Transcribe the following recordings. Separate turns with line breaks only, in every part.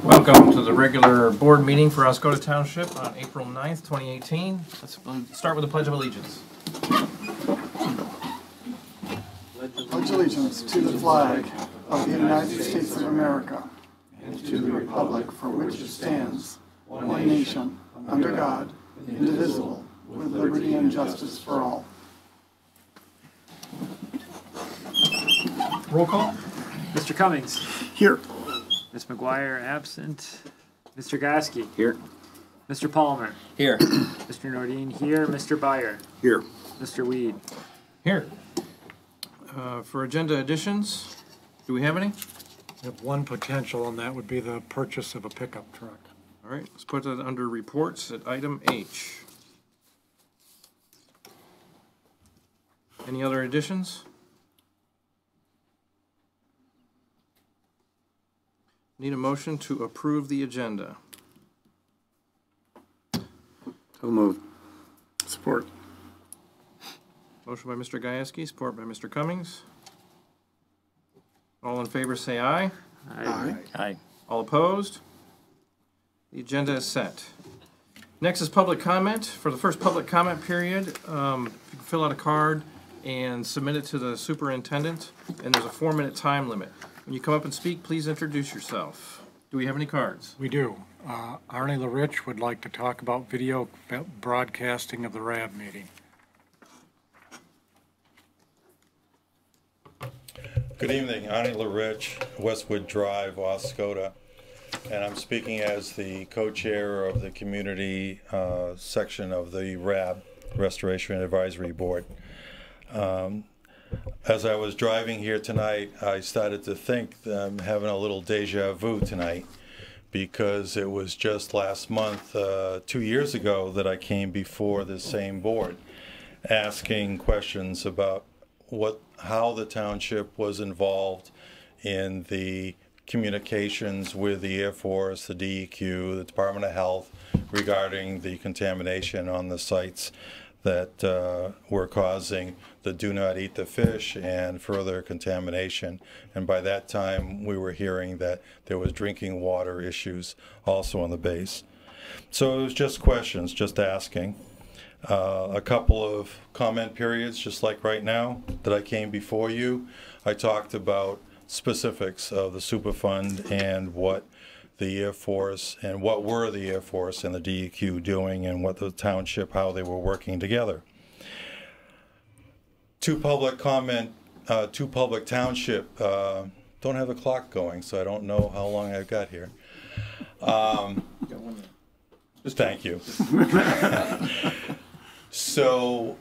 Welcome to the regular board meeting for Oscoda Township on April 9th, 2018. Let's start with the Pledge of Allegiance.
Pledge allegiance to the flag of the United States of America and to the republic for which it stands, one nation, under God, indivisible, with liberty and justice for all.
Roll call.
Mr. Cummings.
Here.
Ms. McGuire absent. Mr. Goski.
Here.
Mr. Palmer.
Here.
Mr. Nordine here. Mr. Byer.
Here.
Mr. Weed.
Here. For agenda additions, do we have any?
We have one potential, and that would be the purchase of a pickup truck.
All right, let's put that under reports at item H. Any other additions? Need a motion to approve the agenda.
So moved.
Support.
Motion by Mr. Gajewski, support by Mr. Cummings. All in favor say aye.
Aye.
Aye.
All opposed? The agenda is set. Next is public comment. For the first public comment period, you can fill out a card and submit it to the superintendent, and there's a 4-minute time limit. When you come up and speak, please introduce yourself. Do we have any cards?
We do. Arnie LaRich would like to talk about video broadcasting of the RAB meeting.
Good evening, Arnie LaRich, Westwood Drive, Oscoda, and I'm speaking as the co-chair of the community section of the RAB, Restoration Advisory Board. As I was driving here tonight, I started to think that I'm having a little deja vu tonight, because it was just last month, 2 years ago, that I came before the same board asking questions about how the township was involved in the communications with the Air Force, the DEQ, the Department of Health regarding the contamination on the sites that were causing the do not eat the fish and further contamination. And by that time, we were hearing that there was drinking water issues also on the base. So it was just questions, just asking. A couple of comment periods, just like right now, that I came before you. I talked about specifics of the Superfund and what the Air Force and what were the Air Force and the DEQ doing, and what the township, how they were working together. Two public township, don't have the clock going, so I don't know how long I've got here. Thank you. So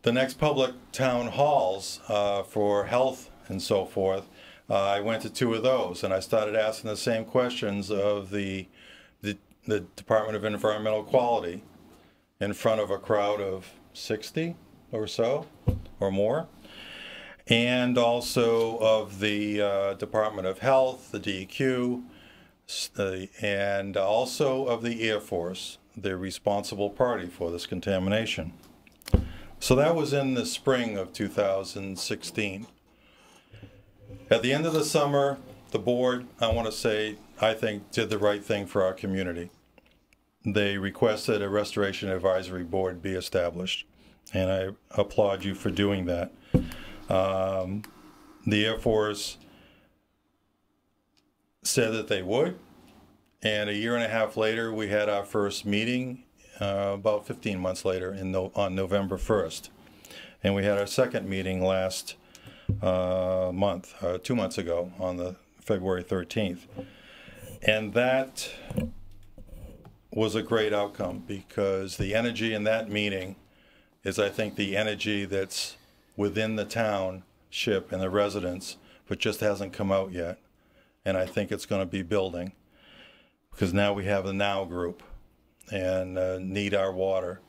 the next public town halls for health and so forth, I went to 2 of those, and I started asking the same questions of the Department of Environmental Quality in front of a crowd of 60 or so, or more, and also of the Department of Health, the DEQ, and also of the Air Force, the responsible party for this contamination. So that was in the spring of 2016. At the end of the summer, the board, I want to say, I think, did the right thing for our community. They requested a Restoration Advisory Board be established, and I applaud you for doing that. The Air Force said that they would, and a year and a half later, we had our first meeting, about 15 months later, on November 1st. And we had our second meeting last month, 2 months ago, on the February 13th. And that was a great outcome, because the energy in that meeting is, I think, the energy that's within the township and the residents, but just hasn't come out yet. And I think it's going to be building, because now we have the Now group and Need Our Water,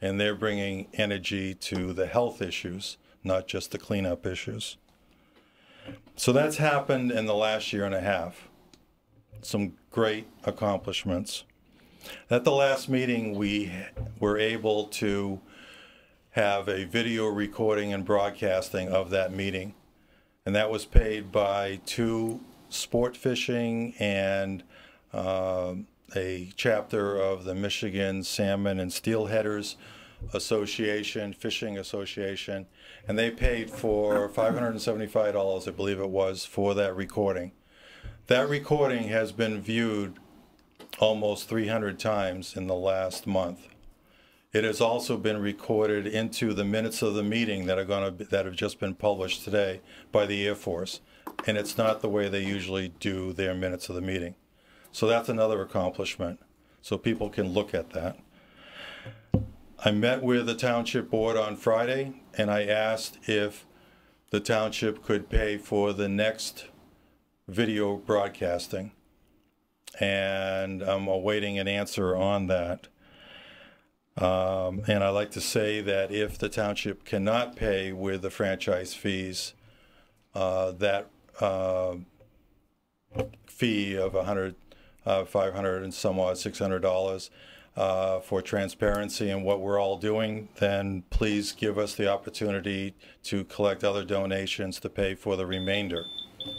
and they're bringing energy to the health issues, not just the cleanup issues. So that's happened in the last year and a half. Some great accomplishments. At the last meeting, we were able to have a video recording and broadcasting of that meeting, and that was paid by 2 sport fishing and a chapter of the Michigan Salmon and Steelheaders Association, Fishing Association, and they paid for $575, I believe it was, for that recording. That recording has been viewed almost 300 times in the last month. It has also been recorded into the minutes of the meeting that have just been published today by the Air Force, and it's not the way they usually do their minutes of the meeting. So that's another accomplishment, so people can look at that. I met with the Township Board on Friday, and I asked if the Township could pay for the next video broadcasting, and I'm awaiting an answer on that. And I like to say that if the Township cannot pay with the franchise fees, that fee of $500 and some odd $600 for transparency in what we're all doing, then please give us the opportunity to collect other donations to pay for the remainder.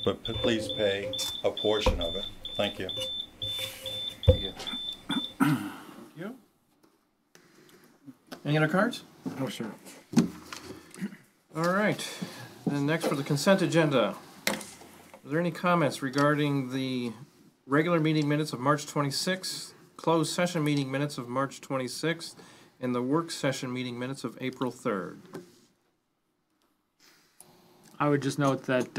But please pay a portion of it. Thank you.
You? Any other cards?
No, sir.
All right. Then next for the consent agenda. Are there any comments regarding the regular meeting minutes of March 26th, closed session meeting minutes of March 26th, and the work session meeting minutes of April 3rd?
I would just note that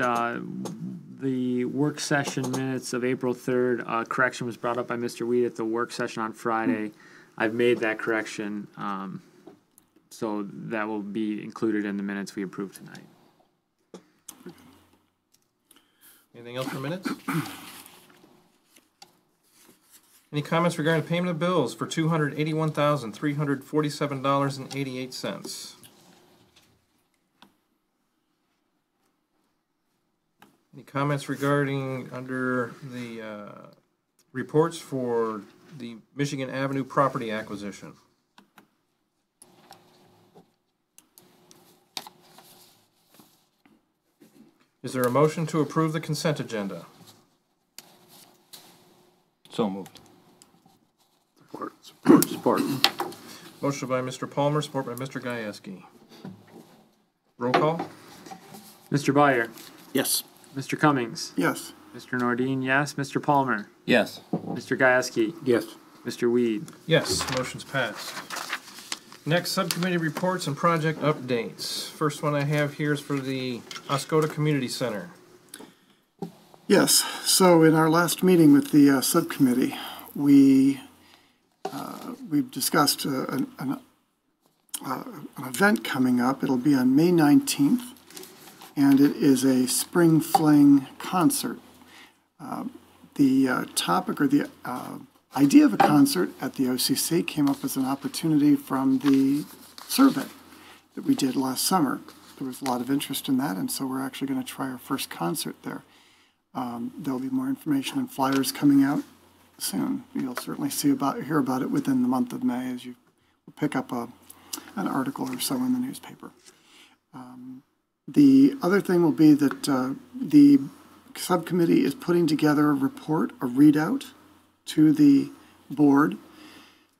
the work session minutes of April 3rd, correction was brought up by Mr. Weed at the work session on Friday. I've made that correction, so that will be included in the minutes we approve tonight.
Anything else for minutes? Any comments regarding payment of bills for $281,347.88? Any comments regarding under the reports for the Michigan Avenue property acquisition? Is there a motion to approve the consent agenda?
So moved.
Support.
Motion by Mr. Palmer, support by Mr. Gajewski. Roll call?
Mr. Byer,
Yes.
Mr. Cummings,
Yes.
Mr. Nordine, yes. Mr. Palmer,
Yes.
Mr. Gajewski,
Yes.
Mr. Weed.
Yes, motion's passed. Next, subcommittee reports and project updates. First one I have here is for the Oscoda Community Center.
Yes, so in our last meeting with the subcommittee, we've discussed an event coming up. It'll be on May 19th, and it is a spring fling concert. The topic or the idea of a concert at the OCC came up as an opportunity from the survey that we did last summer. There was a lot of interest in that, and so we're actually going to try our first concert there. There'll be more information and flyers coming out soon. You'll certainly hear about it within the month of May as you pick up an article or so in the newspaper. The other thing will be that the subcommittee is putting together a report, a readout to the board.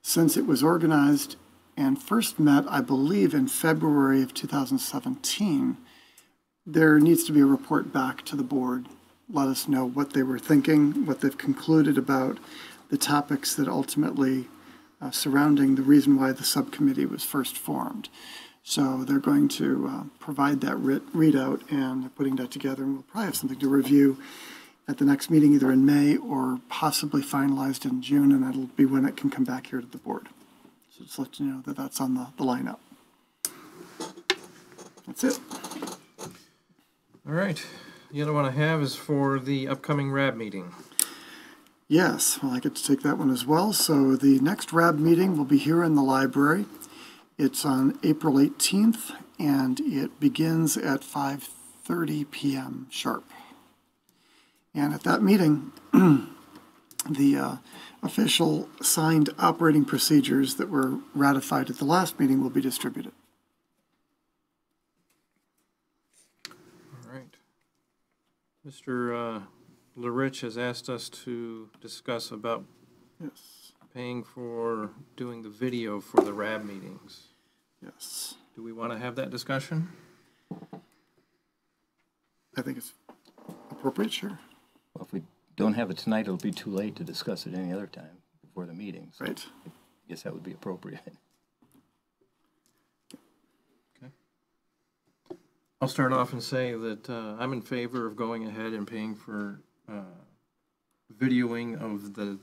Since it was organized and first met, I believe, in February of 2017, there needs to be a report back to the board. Let us know what they were thinking, what they've concluded about the topics that ultimately surrounding the reason why the subcommittee was first formed. So they're going to provide that readout, and they're putting that together, and we'll probably have something to review at the next meeting, either in May or possibly finalized in June, and that'll be when it can come back here to the board. So just let you know that that's on the lineup. That's it.
All right. The other one I have is for the upcoming RAB meeting.
Yes, well, I get to take that one as well. So the next RAB meeting will be here in the library. It's on April 18th, and it begins at 5:30 p.m. sharp. And at that meeting, the official signed operating procedures that were ratified at the last meeting will be distributed.
All right. Mr. LaRich has asked us to discuss about
Yes,
paying for doing the video for the RAB meetings.
yes.
Do we want to have that discussion?
I think it's appropriate, sure.
Well, if we don't have it tonight, it'll be too late to discuss it any other time before the meeting. So
Right.
I guess that would be appropriate.
I'll start off and say that I'm in favor of going ahead and paying for videoing of the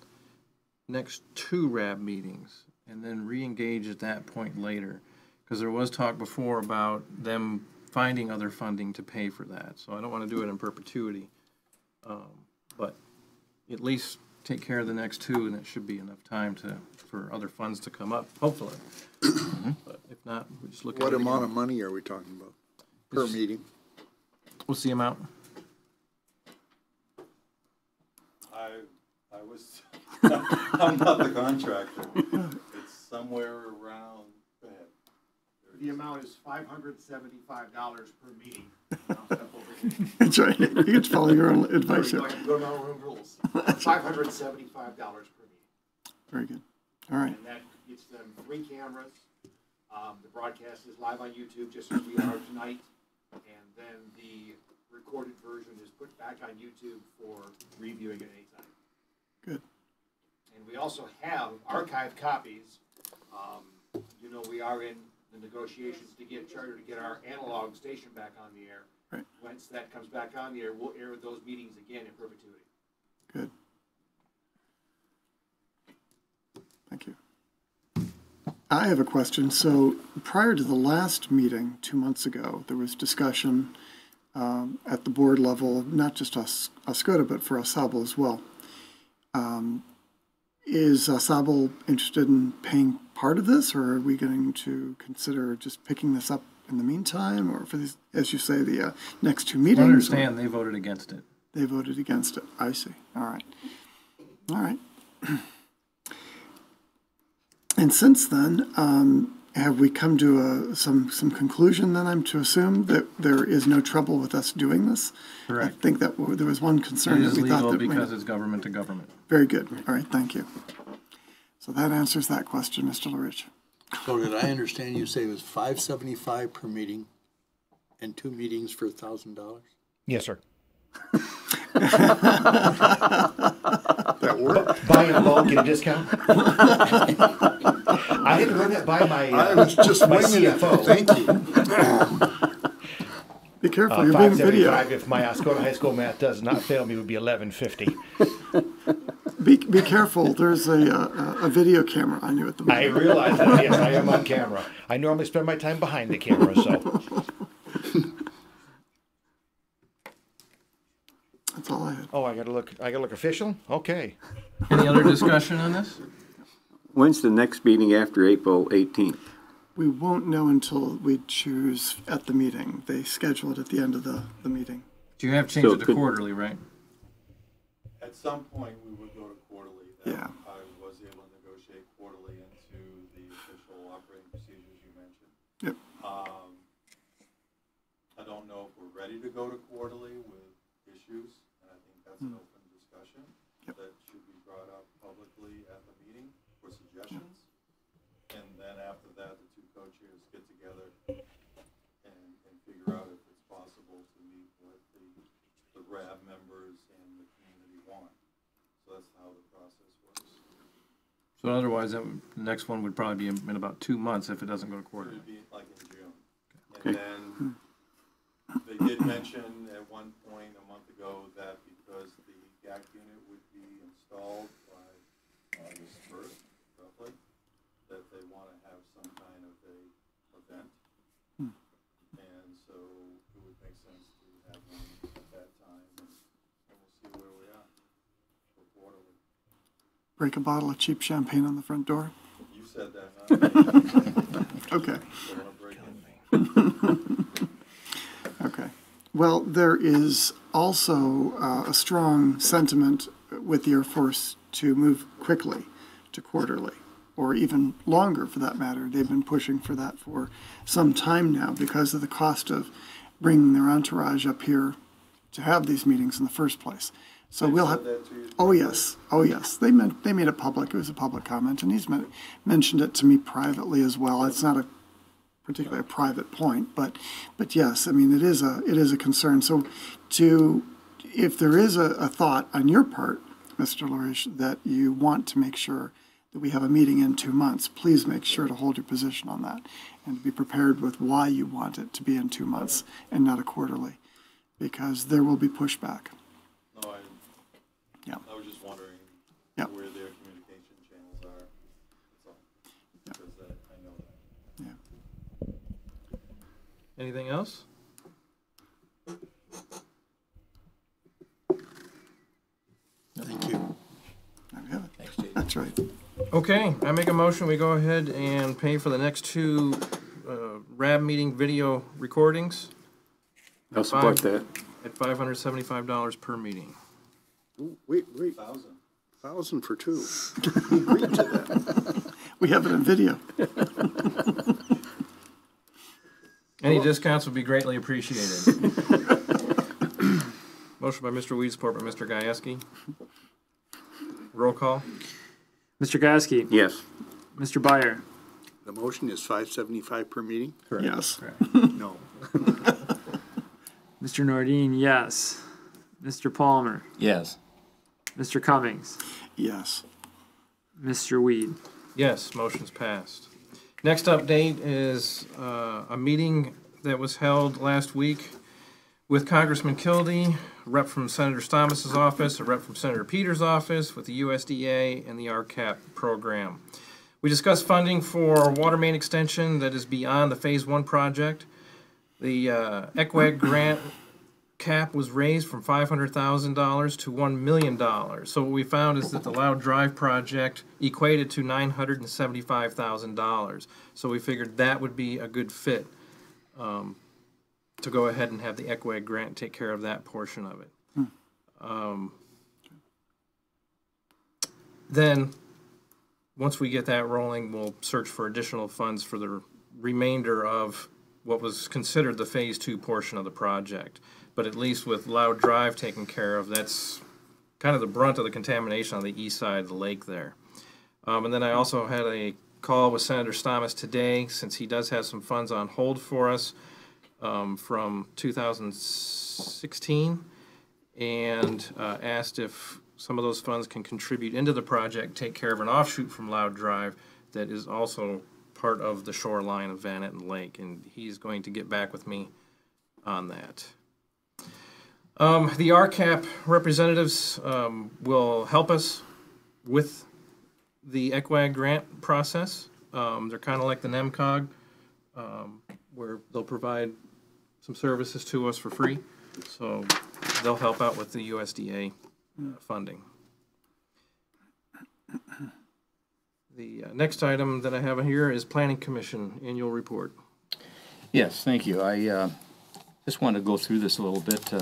next 2 RAB meetings and then re-engage at that point later. Because there was talk before about them finding other funding to pay for that. So I don't want to do it in perpetuity. But at least take care of the next 2, and it should be enough time for other funds to come up, hopefully. But if not, we just look at it
What
again.
amount of money are we talking about per meeting?
What's the amount?
I was, I'm not the contractor. It's somewhere around, go ahead.
The amount is $575 per meeting. I'll step over here.
That's right. You get to follow your own advice
Sorry,
here.
I have to go to my own rules. $575 per meeting.
Very good. All right.
And that gets them 3 cameras. The broadcast is live on YouTube, just as we are tonight. And then the recorded version is put back on YouTube for reviewing at any time.
Good.
And we also have archived copies. You know, we are in the negotiations to get Charter to get our analog station back on the air.
Right.
Once that comes back on the air, we'll air those meetings again in perpetuity.
Good. Thank you. I have a question. So prior to the last meeting 2 months ago, there was discussion at the board level, not just Oscoda, but for Asable as well. Is Asable interested in paying part of this, or are we going to consider just picking this up in the meantime, or for these, as you say, the next 2 meetings?
I understand they voted against it.
They voted against it. I see. All right. All right. And since then, have we come to some conclusion then, I'm to assume, that there is no trouble with us doing this?
Correct.
I think that there was one
It
concern that
is
we thought
legal
that
because it's government to government.
Very good. All right, thank you. So that answers that question, Mr. LaRich.
So did I understand you say it was $575 per meeting and 2 meetings for $1,000?
Yes, sir.
That worked?
Buy in bulk, get a discount. I had to run that by my,
I was just
my
winging it.
CFO.
Thank you.
Be careful, you're being video.
$575, if my Oscoda High School math does not fail me, would be $11.50.
Be careful, there's a video camera on you at the
I
moment.
realize that, yes, I am on camera. I normally spend my time behind the camera, so.
That's all I had.
Oh, I gotta look official? Okay.
Any other discussion on this?
When's the next meeting after April 18th?
We won't know until we choose at the meeting. They schedule it at the end of the meeting.
Do you have changed
So
it to
could-
quarterly, right?
At some point, we would go to quarterly.
Yeah.
I was able to negotiate quarterly into the official operating procedures you mentioned.
Yep.
I don't know if we're ready to go to quarterly with issues, and I think that's an open discussion that should be brought up publicly at the meeting for suggestions. And then after that, the 2 co-chairs get together and figure out if it's possible to meet what the RAB members and the community want. So that's how the process works.
So otherwise, the next one would probably be in about 2 months if it doesn't go to
It
quarterly.
would be like in June.
Okay.
And then they did mention at one point a month ago that because the GAC unit would be installed by August 1st, roughly, that they want to have some kind of a event. And so it would make sense to have one at that time, and we'll see where we are for quarterly.
Break a bottle of cheap champagne on the front door.
You said that, not me.
Okay.
Don't want to break in.
Okay. Well, there is also a strong sentiment with the Air Force to move quickly to quarterly, or even longer for that matter. They've been pushing for that for some time now because of the cost of bringing their entourage up here to have these meetings in the first place. So we'll have, oh yes, they made it public, it was a public comment, and he's mentioned it to me privately as well. It's not particularly a private point, but yes, I mean, it is a concern. So if there is a thought on your part, Mr. Lurish, that you want to make sure that we have a meeting in 2 months, please make sure to hold your position on that and to be prepared with why you want it to be in 2 months and not a quarterly, because there will be pushback.
No,
Yeah.
I was just wondering
Yep.
where their communication channels are. That's all. Because I know that.
Yeah.
Anything else?
Thank you.
There we have it.
Thanks, Dave.
That's right.
Okay, I make a motion, we go ahead and pay for the next 2 RAB meeting video recordings
I'll support that.
at $575 per meeting.
Ooh, wait, 1,000 for 2. We agreed to that.
We have it in video.
Any discounts would be greatly appreciated. Motion by Mr. Weed, support by Mr. Gieske. Roll call.
Mr. Gasky.
Yes.
Mr. Byer.
The motion is $575 per meeting?
Yes.
No.
Mr. Nordine, yes. Mr. Palmer.
Yes.
Mr. Cummings.
Yes.
Mr. Weed.
Yes, motion's passed. Next update is a meeting that was held last week with Congressman Kildee, a rep from Senator Stamas's office, a rep from Senator Peters' office, with the USDA and the RCAP program. We discussed funding for water main extension that is beyond the Phase 1 project. The ECWAG grant cap was raised from $500,000 to $1 million. So what we found is that the Loud Drive project equated to $975,000. So we figured that would be a good fit to go ahead and have the ECWAG grant take care of that portion of it. Then, once we get that rolling, we'll search for additional funds for the remainder of what was considered the Phase 2 portion of the project. But at least with Loud Drive taken care of, that's kind of the brunt of the contamination on the east side of the lake there. And then I also had a call with Senator Stamas today, since he does have some funds on hold for us from 2016, and asked if some of those funds can contribute into the project, take care of an offshoot from Loud Drive that is also part of the shoreline of Van Etten Lake, and he's going to get back with me on that. The RCAP representatives will help us with the ECWAG grant process. They're kind of like the NEMCOG, where they'll provide some services to us for free. So they'll help out with the USDA funding. The next item that I have here is Planning Commission Annual Report.
Yes, thank you. I just wanted to go through this a little bit.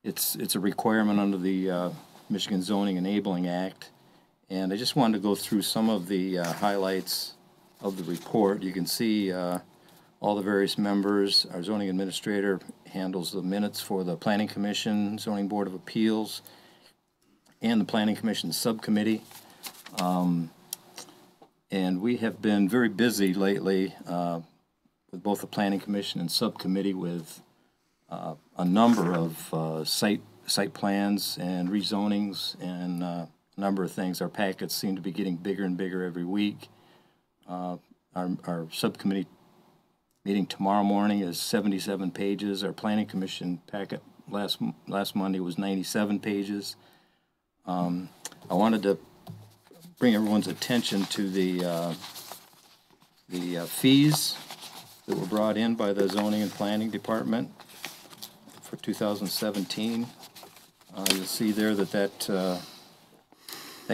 It's a requirement under the Michigan Zoning Enabling Act, and I just wanted to go through some of the highlights of the report. You can see all the various members. Our zoning administrator handles the minutes for the Planning Commission, Zoning Board of Appeals, and the Planning Commission Subcommittee. And we have been very busy lately with both the Planning Commission and Subcommittee with a number of site plans and rezonings and a number of things. Our packets seem to be getting bigger and bigger every week. Our Subcommittee meeting tomorrow morning is 77 pages. Our Planning Commission packet last Monday was 97 pages. I wanted to bring everyone's attention to the fees that were brought in by the Zoning and Planning Department for 2017. You'll see there that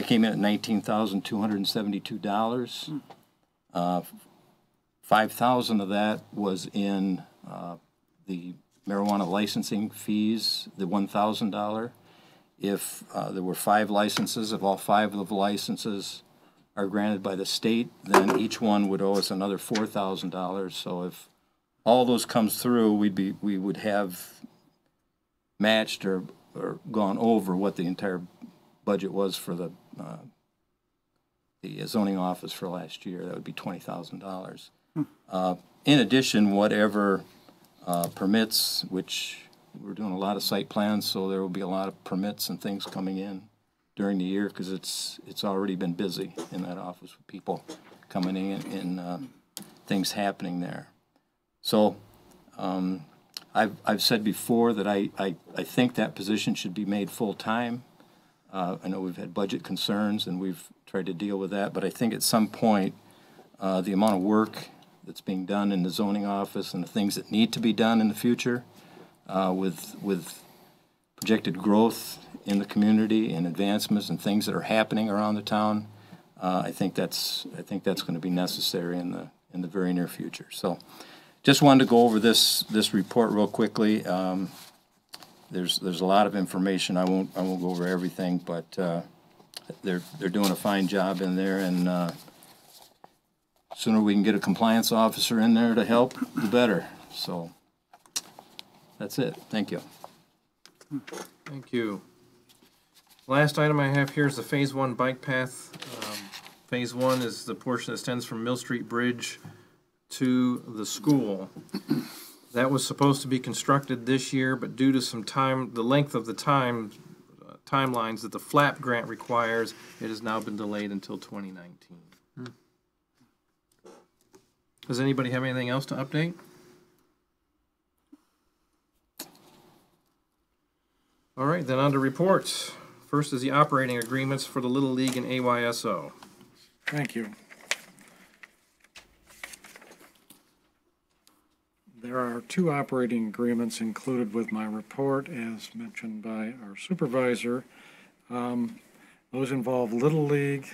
came in at $19,272. $5,000 of that was in the marijuana licensing fees, the $1,000. If there were 5 licenses, if all 5 of the licenses are granted by the state, then each one would owe us another $4,000. So if all those comes through, we would have matched or or gone over what the entire budget was for the zoning office for last year. That would be $20,000. In addition, whatever permits, which we're doing a lot of site plans, so there will be a lot of permits and things coming in during the year, because it's already been busy in that office with people coming in and things happening there. So I've said before that I think that position should be made full-time. I know we've had budget concerns and we've tried to deal with that, but I think at some point the amount of work that's being done in the zoning office and the things that need to be done in the future with projected growth in the community and advancements and things that are happening around the town, I think that's going to be necessary in the very near future. So, just wanted to go over this report real quickly. There's a lot of information. I won't go over everything, but they're doing a fine job in there, and sooner we can get a compliance officer in there to help, the better. So that's it. Thank you.
Thank you. Last item I have here is the Phase 1 bike path. Phase 1 is the portion that extends from Mill Street Bridge to the school. That was supposed to be constructed this year, but due to some time, the length of the timelines that the FLAP grant requires, it has now been delayed until 2019. Does anybody have anything else to update? All right, then on to reports. First is the operating agreements for the Little League and AYSO.
Thank you. There are 2 operating agreements included with my report, as mentioned by our supervisor. Those involve Little League,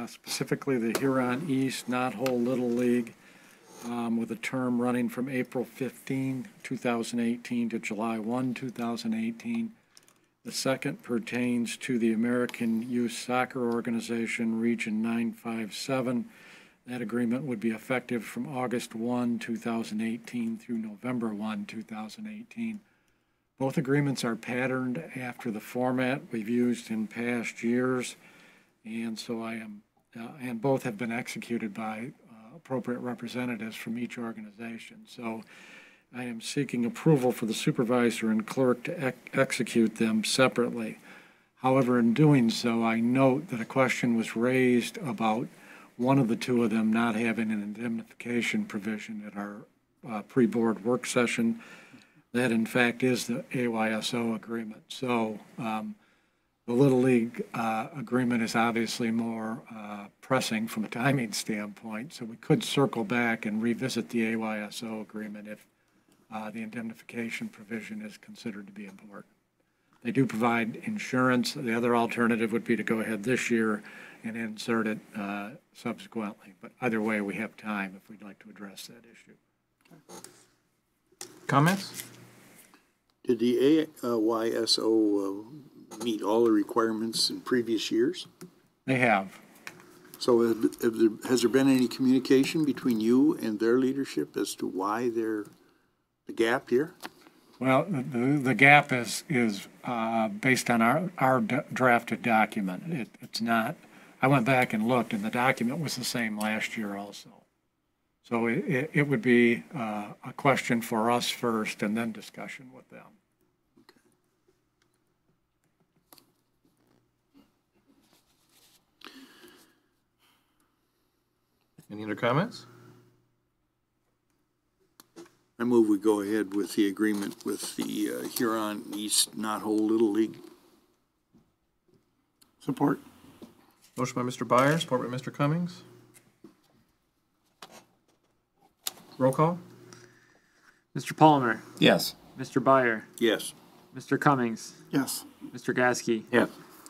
specifically the Huron East Knothole Little League, with a term running from April 15, 2018 to July 1, 2018. The second pertains to the American Youth Soccer Organization, Region 957. That agreement would be effective from August 1, 2018 through November 1, 2018. Both agreements are patterned after the format we've used in past years, and so and both have been executed by appropriate representatives from each organization. So I am seeking approval for the supervisor and clerk to execute them separately. However, in doing so, I note that a question was raised about one of the 2 of them not having an indemnification provision at our pre-board work session. That, in fact, is the AYSO agreement. So the Little League agreement is obviously more pressing from a timing standpoint, so we could circle back and revisit the AYSO agreement if the indemnification provision is considered to be important. They do provide insurance. The other alternative would be to go ahead this year and insert it subsequently. But either way, we have time if we'd like to address that issue.
Comments?
Did the AYSO meet all the requirements in previous years?
They have.
So has there been any communication between you and their leadership as to why the gap here?
Well, the gap is based on our drafted document. It's not. I went back and looked, and the document was the same last year also. So it would be a question for us first, and then discussion with them.
Any other comments?
I move we go ahead with the agreement with the Huron East Knothole Little League.
Support.
Motion by Mr. Byers, support by Mr. Cummings. Roll call?
Mr. Palmer,
Yes.
Mr. Byer,
Yes.
Mr. Cummings,
Yes.
Mr. Gasky,
Yes.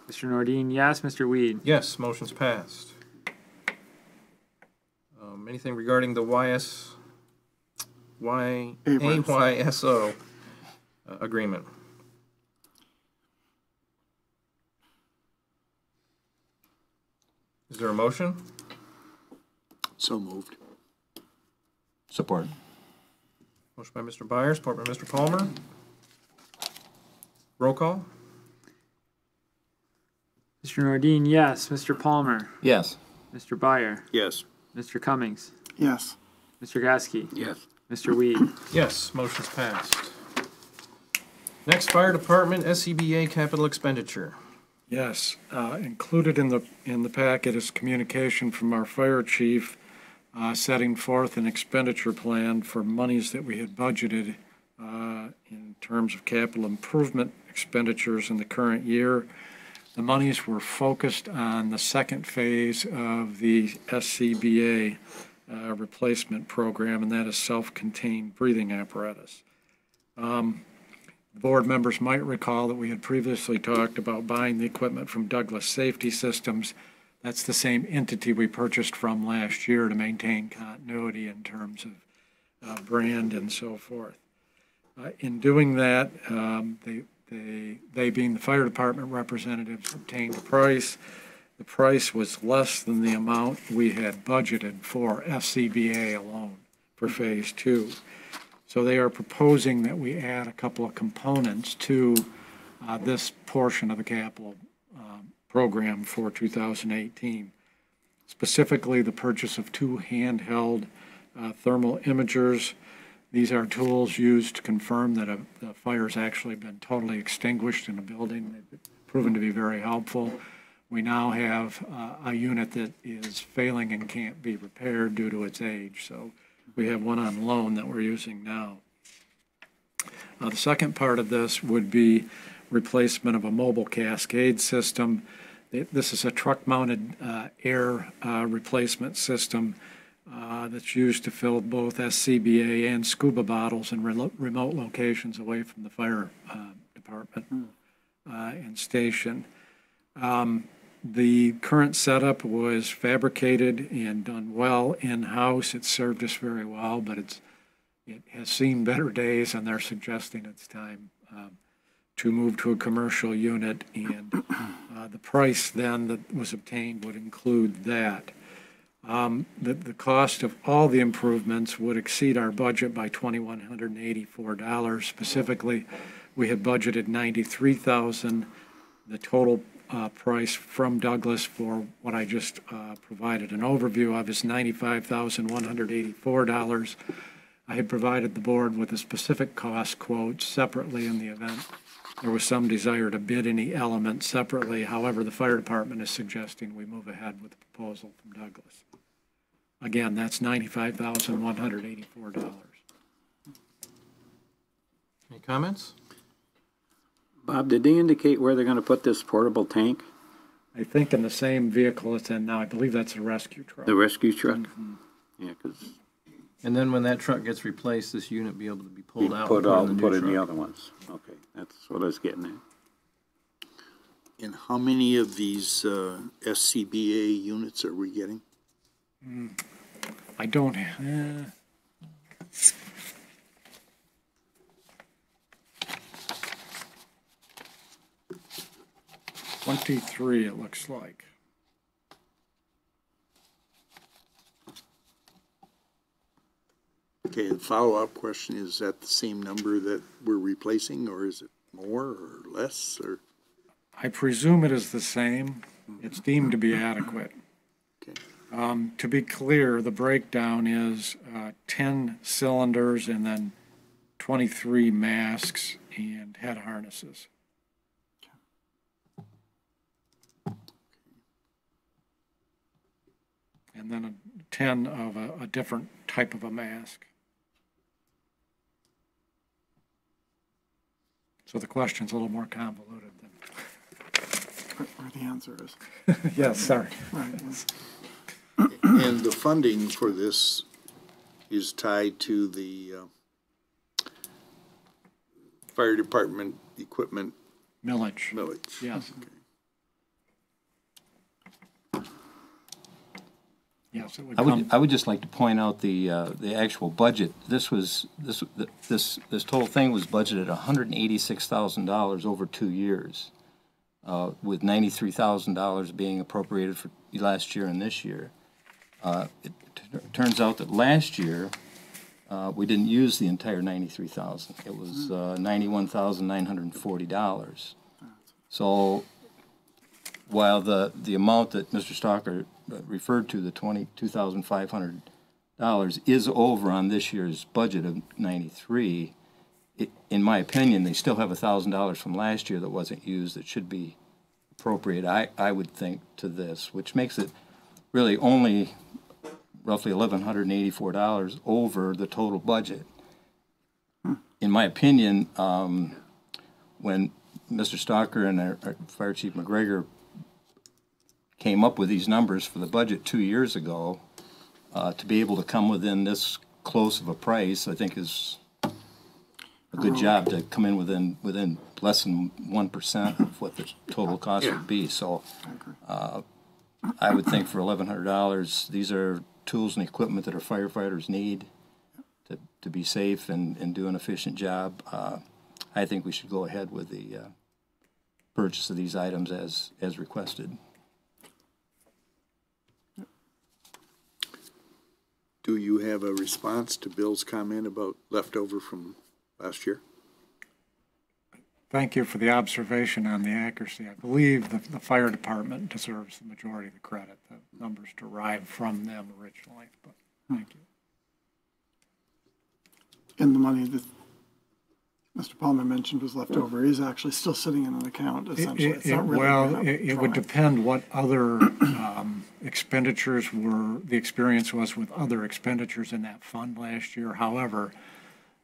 Mr. Nordine, yes, Mr. Weed.
Yes, motion's passed. Anything regarding the AYSO agreement? Is there a motion?
So moved.
Support.
Motion by Mr. Byers, support by Mr. Palmer. Roll call?
Mr. Nordine, yes. Mr. Palmer,
Yes.
Mr. Byer,
Yes.
Mr. Cummings,
Yes.
Mr. Gasky,
Yes.
Mr. Weed.
Yes, motion's passed. Next, Fire Department SCBA capital expenditure.
Yes, included in the packet is communication from our fire chief setting forth an expenditure plan for monies that we had budgeted in terms of capital improvement expenditures in the current year. The monies were focused on the second phase of the SCBA replacement program, and that is self-contained breathing apparatus. Board members might recall that we had previously talked about buying the equipment from Douglas Safety Systems. That's the same entity we purchased from last year to maintain continuity in terms of brand and so forth. In doing that, they being the fire department representatives, obtained a price. The price was less than the amount we had budgeted for FCBA alone for phase two. So they are proposing that we add a couple of components to this portion of the capital program for 2018. Specifically, the purchase of 2 handheld thermal imagers. These are tools used to confirm that the fire has actually been totally extinguished in a building. They've proven to be very helpful. We now have a unit that is failing and can't be repaired due to its age. So we have one on loan that we're using now. The second part of this would be replacement of a mobile cascade system. This is a truck-mounted air replacement system that's used to fill both SCBA and scuba bottles in remote locations away from the fire department and station. The current setup was fabricated and done well in-house. It served us very well, but it has seen better days, and they're suggesting it's time to move to a commercial unit, and the price then that was obtained would include that. The cost of all the improvements would exceed our budget by $2,184. Specifically, we had budgeted $93,000. The total price from Douglas for what I just provided an overview of is $95,184. I had provided the board with a specific cost quote separately in the event there was some desire to bid any element separately. However, the fire department is suggesting we move ahead with the proposal from Douglas. Again, that's $95,184.
Any comments?
Bob, did they indicate where they're going to put this portable tank?
I think in the same vehicle it's in now. I believe that's a rescue truck.
The rescue truck?
Mm-hmm.
Yeah, because
And then when that truck gets replaced, this unit will be able to be pulled out.
put
and
out
in
and
the
put
new
in the
truck.
other ones. Okay, that's what I was getting at.
And how many of these SCBA units are we getting?
I don't. 23, it looks like.
Okay, the follow-up question, is that the same number that we're replacing, or is it more or less, or?
I presume it is the same. It's deemed to be adequate.
Okay.
To be clear, the breakdown is 10 cylinders and then 23 masks and head harnesses. And then 10 of a different type of a mask. So the question's a little more convoluted than.
Where the answer is.
Yes, sorry.
Right, yes.
And the funding for this is tied to the fire department equipment
Millage.
millage?
Yes. Yes, it would come.
I would just like to point out the actual budget. This total thing was budgeted $186,000 over 2 years, with $93,000 being appropriated for last year and this year. It turns out that last year we didn't use the entire $93,000. It was $91,940. So while the amount that Mr. Stalker referred to, the $22,500, is over on this year's budget of 93, in my opinion, they still have $1,000 from last year that wasn't used that should be appropriate, I would think, to this, which makes it really only roughly $1,184 over the total budget. In my opinion, when Mr. Stalker and our Fire Chief McGregor came up with these numbers for the budget 2 years ago, to be able to come within this close of a price, I think is a good job to come in within less than 1% of what the total cost would be. So I would think for $1,100, these are tools and equipment that our firefighters need to be safe and do an efficient job. I think we should go ahead with the purchase of these items as requested.
Do you have a response to Bill's comment about leftover from last year?
Thank you for the observation on the accuracy. I believe the fire department deserves the majority of the credit. The numbers derived from them originally, but thank you.
And the money that Mr. Palmer mentioned was left over is actually still sitting in an account, essentially. It's not really
it would depend what other expenditures were, the experience was with other expenditures in that fund last year. However,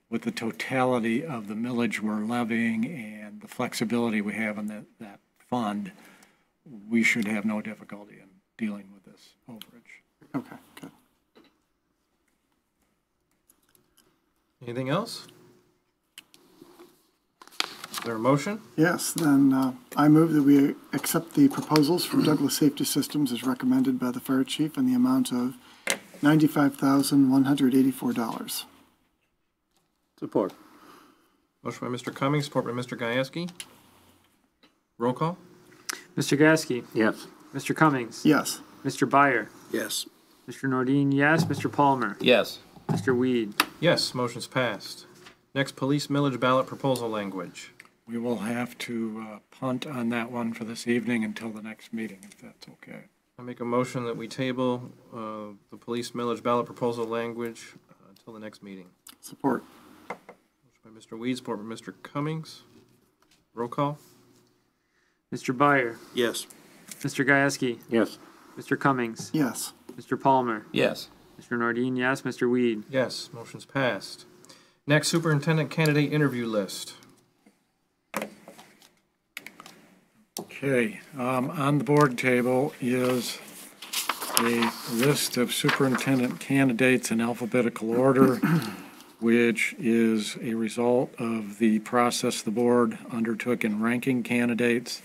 with the totality of the millage we're levying and the flexibility we have in that fund, we should have no difficulty in dealing with this overage.
Okay, good.
Anything else? Is there a motion?
Yes, then I move that we accept the proposals from Douglas Safety Systems as recommended by the fire chief in the amount of $95,184.
Support.
Motion by Mr. Cummings, support by Mr. Gieske. Roll call?
Mr. Gasky,
Yes.
Mr. Cummings,
Yes.
Mr. Byer,
Yes.
Mr. Nordine, yes, Mr. Palmer,
Yes.
Mr. Weed.
Yes, motion's passed. Next, police millage ballot proposal language.
We will have to punt on that one for this evening until the next meeting, if that's okay.
I make a motion that we table the police millage ballot proposal language until the next meeting.
Support.
Motion by Mr. Weed, support by Mr. Cummings. Roll call?
Mr. Byer,
Yes.
Mr. Gieske,
Yes.
Mr. Cummings,
Yes.
Mr. Palmer,
Yes.
Mr. Nordine, yes, Mr. Weed.
Yes, motion's passed. Next, superintendent candidate interview list.
Okay, on the board table is a list of superintendent candidates in alphabetical order, which is a result of the process the board undertook in ranking candidates.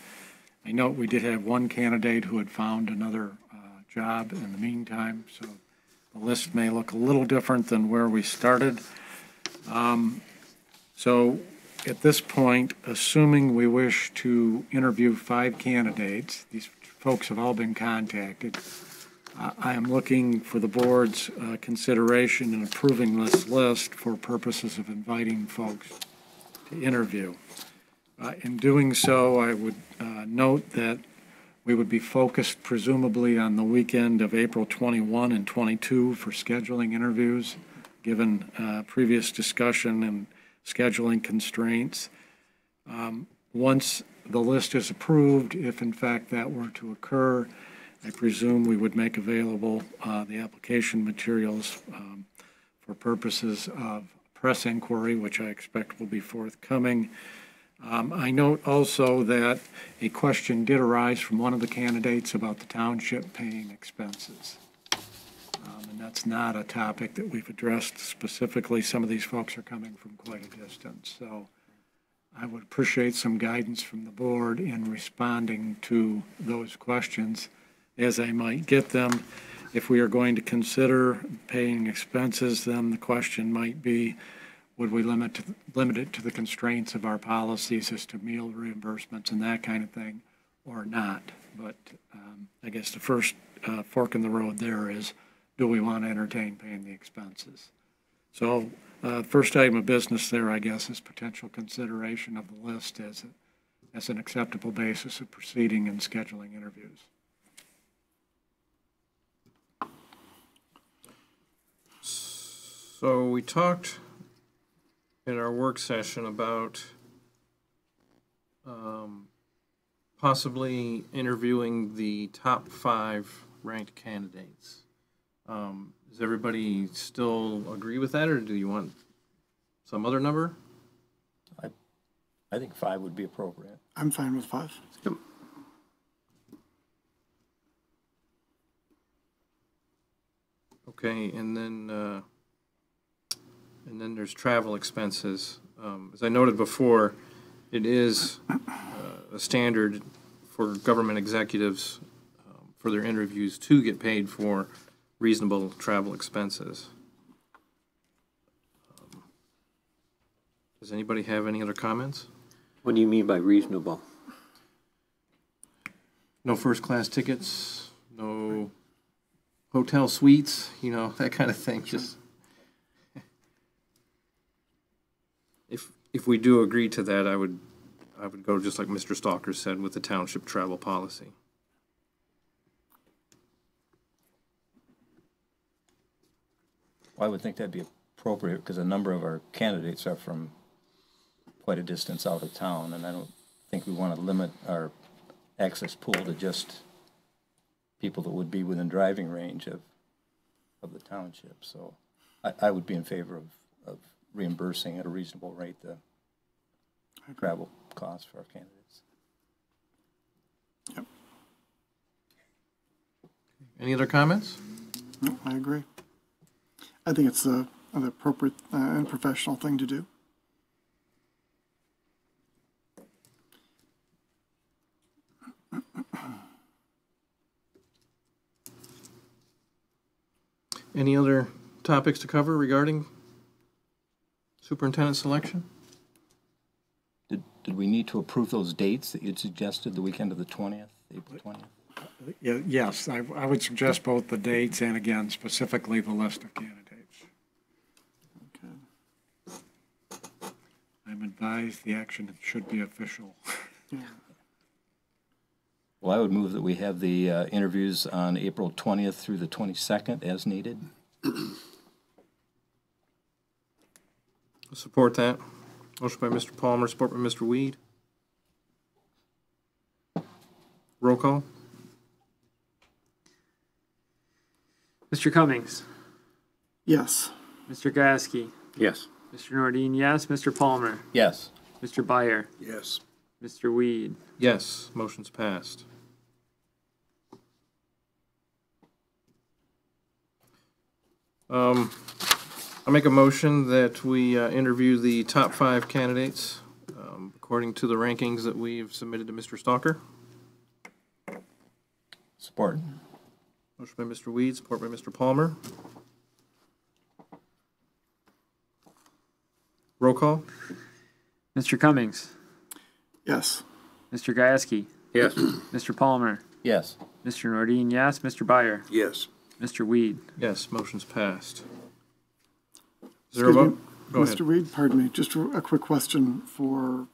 I note we did have one candidate who had found another job in the meantime, so the list may look a little different than where we started. So at this point, assuming we wish to interview 5 candidates, these folks have all been contacted. I am looking for the board's consideration in approving this list for purposes of inviting folks to interview. In doing so, I would note that we would be focused presumably on the weekend of April 21 and 22 for scheduling interviews, given previous discussion and scheduling constraints. Once the list is approved, if in fact that were to occur, I presume we would make available the application materials for purposes of press inquiry, which I expect will be forthcoming. I note also that a question did arise from one of the candidates about the township paying expenses. And that's not a topic that we've addressed specifically. Some of these folks are coming from quite a distance. So I would appreciate some guidance from the board in responding to those questions as I might get them. If we are going to consider paying expenses, then the question might be, would we limit it to the constraints of our policies as to meal reimbursements and that kind of thing, or not? But I guess the first fork in the road there is, do we want to entertain paying the expenses? So first item of business there, I guess, is potential consideration of the list as it as an acceptable basis of proceeding and scheduling interviews.
So we talked in our work session about possibly interviewing the top 5 ranked candidates. Does everybody still agree with that, or do you want some other number?
I think 5 would be appropriate.
I'm fine with 5.
Okay, and then there's travel expenses. As I noted before, it is a standard for government executives for their interviews to get paid for reasonable travel expenses. Does anybody have any other comments?
What do you mean by reasonable?
No first-class tickets, no hotel suites, you know, that kind of thing. Just if we do agree to that, I would go just like Mr. Stalker said with the township travel policy.
Well, I would think that'd be appropriate because a number of our candidates are from quite a distance out of town, and I don't think we want to limit our access pool to just people that would be within driving range of the township. So I would be in favor of reimbursing at a reasonable rate the travel costs for our candidates.
Yep.
Any other comments?
No, I agree. I think it's an appropriate and professional thing to do.
Any other topics to cover regarding superintendent selection?
Did we need to approve those dates that you'd suggested, the weekend of the 20th, April 20th?
Yes, I would suggest both the dates and, again, specifically the list of candidates.
Okay.
I'm advised the action should be official.
Yeah.
Well, I would move that we have the interviews on April 20th through the 22nd as needed.
Support that. Motion by Mr. Palmer, support by Mr. Weed. Roll call.
Mr. Cummings,
Yes.
Mr. Gasky,
Yes.
Mr. Nordine, yes. Mr. Palmer,
Yes.
Mr. Byer,
Yes.
Mr. Weed.
Yes, motion's passed. I make a motion that we interview the top 5 candidates according to the rankings that we've submitted to Mr. Stalker.
Support.
Motion by Mr. Weed, support by Mr. Palmer. Roll call.
Mr. Cummings,
Yes.
Mr. Gasky,
Yes.
Mr. Palmer,
Yes.
Mr. Nordine, yes. Mr. Byer,
Yes.
Mr. Weed.
Yes, motion's passed. Is there a
Excuse me,
vote? Go ahead.
Mr. Reed, pardon me, just a quick question for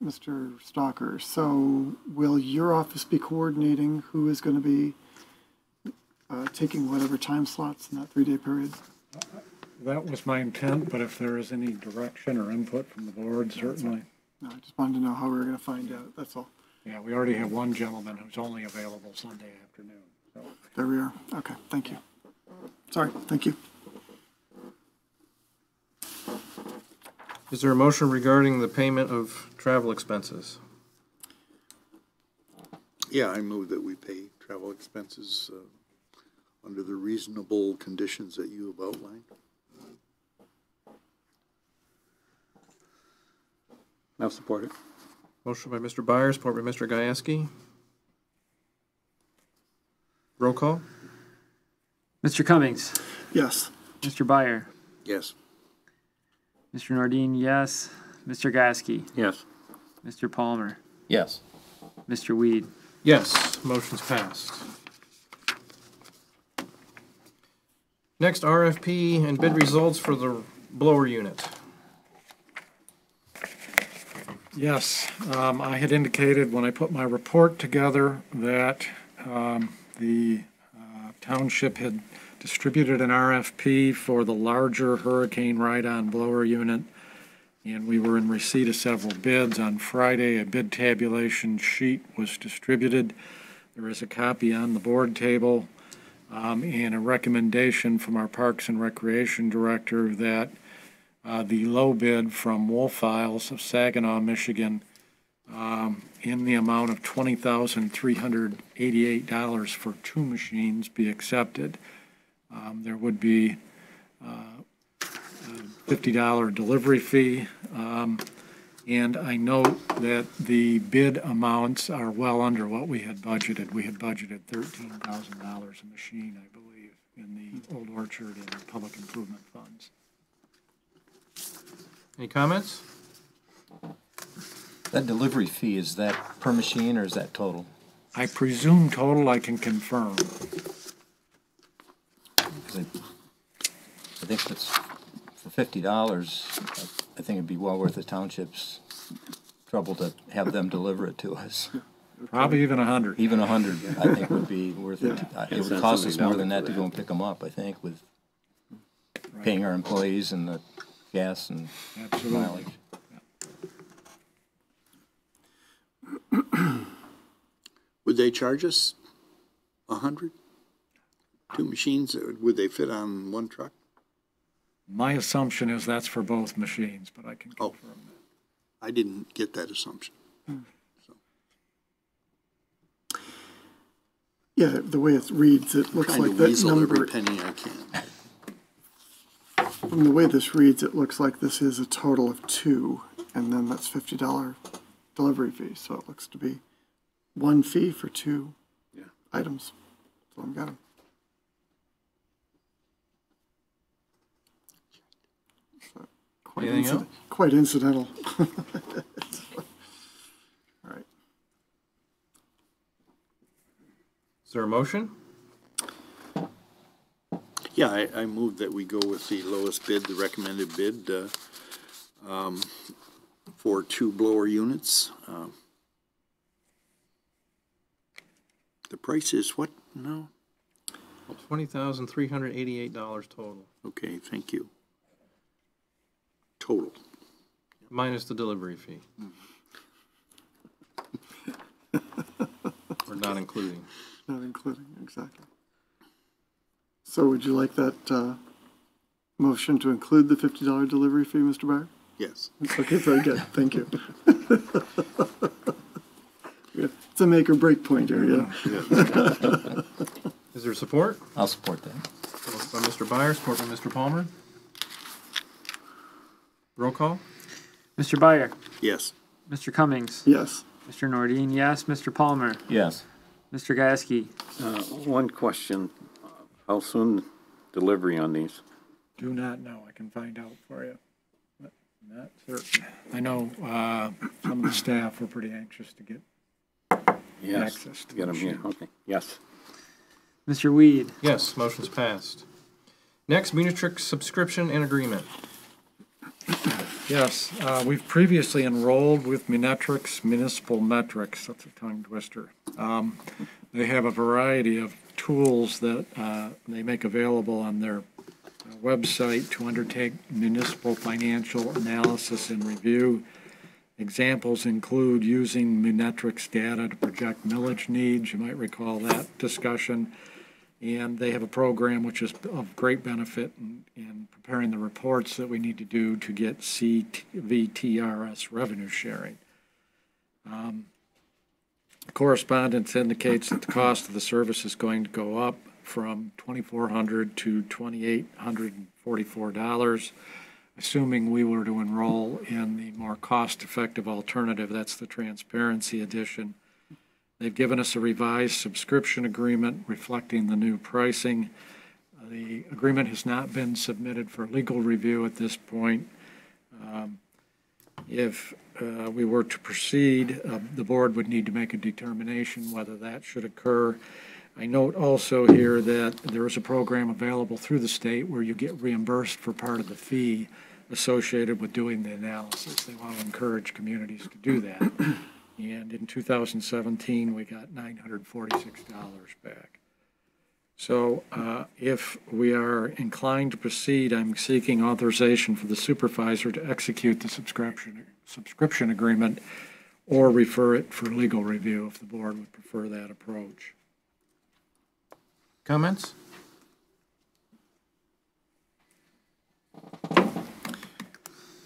Mr. Stalker. So will your office be coordinating who is going to be taking whatever time slots in that 3-day period?
That was my intent, but if there is any direction or input from the board, certainly.
No, I just wanted to know how we were going to find out, that's all.
Yeah, we already have one gentleman who's only available Sunday afternoon. So
There we are. Okay, thank you. Sorry, thank you.
Is there a motion regarding the payment of travel expenses?
Yeah, I move that we pay travel expenses under the reasonable conditions that you have outlined.
I'll support it.
Motion by Mr. Byer, support by Mr. Gajewski. Roll call.
Mr. Cummings,
Yes.
Mr. Byer,
Yes.
Mr. Nordine, yes. Mr. Gasky,
Yes.
Mr. Palmer,
Yes.
Mr. Weed.
Yes, motion's passed. Next, RFP and bid results for the blower unit.
Yes, I had indicated when I put my report together that the township had distributed an RFP for the larger hurricane ride-on blower unit, and we were in receipt of several bids. On Friday, a bid tabulation sheet was distributed. There is a copy on the board table, and a recommendation from our Parks and Recreation Director that the low bid from Wolf Files of Saginaw, Michigan, in the amount of $20,388 for 2 machines be accepted. There would be a $50 delivery fee, and I note that the bid amounts are well under what we had budgeted. We had budgeted $13,000 a machine, I believe, in the Old Orchard and Public Improvement Funds.
Any comments?
That delivery fee, is that per machine or is that total?
I presume total, I can confirm.
'Cause I think that's, for $50, I think it'd be well worth the township's trouble to have them deliver it to us.
Probably even 100.
Even 100, I think would be worth it. It would cost us more than that to go and pick them up, I think, with paying our employees and the gas and mileage.
Would they charge us 100? 2 machines, would they fit on one truck?
My assumption is that's for both machines, but I can confirm that.
I didn't get that assumption.
Yeah, the way it reads, it looks
Trying
like
to
that
weasel
number,
every penny I can.
from the way this reads, it looks like this is a total of 2, and then that's $50 delivery fee, so it looks to be 1 fee for 2 items. That's what I'm getting. So,
Anything else?
quite incidental. All right.
Is there a motion?
Yeah, I move that we go with the lowest bid, the recommended bid, for 2 blower units. The price is what now?
$20,388 total,
Okay, thank you. Total.
minus the delivery fee. Or not including.
Not including, exactly. So would you like that motion to include the $50 delivery fee, Mr. Byer?
Yes.
Okay, very good, thank you. It's a make or break point here, yeah.
Is there support?
I'll support that.
Support by Mr. Byer, support by Mr. Palmer. Roll call?
Mr. Byer,
Yes.
Mr. Cummings,
Yes.
Mr. Nordine, yes, Mr. Palmer,
Yes.
Mr. Gasky.
One question, how soon delivery on these?
Do not know. I can find out for you. But not certain. I know some of the staff were pretty anxious to get access to
Get them here,
machines.
okay, yes.
Mr. Weed,
Yes, motion's passed. Next, Munitrix subscription and agreement.
Yes, we've previously enrolled with Munitrix Municipal Metrics. That's a tongue twister. They have a variety of tools that they make available on their website to undertake municipal financial analysis and review. Examples include using Munitrix data to project millage needs. You might recall that discussion. And they have a program which is of great benefit in preparing the reports that we need to do to get CVTRS revenue sharing. Correspondence indicates that the cost of the service is going to go up from $2,400 to $2,844, assuming we were to enroll in the more cost-effective alternative. That's the Transparency Edition. They've given us a revised subscription agreement reflecting the new pricing. The agreement has not been submitted for legal review at this point. If we were to proceed, the board would need to make a determination whether that should occur. I note also here that there is a program available through the state where you get reimbursed for part of the fee associated with doing the analysis. They want to encourage communities to do that. And in 2017, we got $946 back. So if we are inclined to proceed, I'm seeking authorization for the supervisor to execute the subscription agreement or refer it for legal review if the board would prefer that approach.
Comments?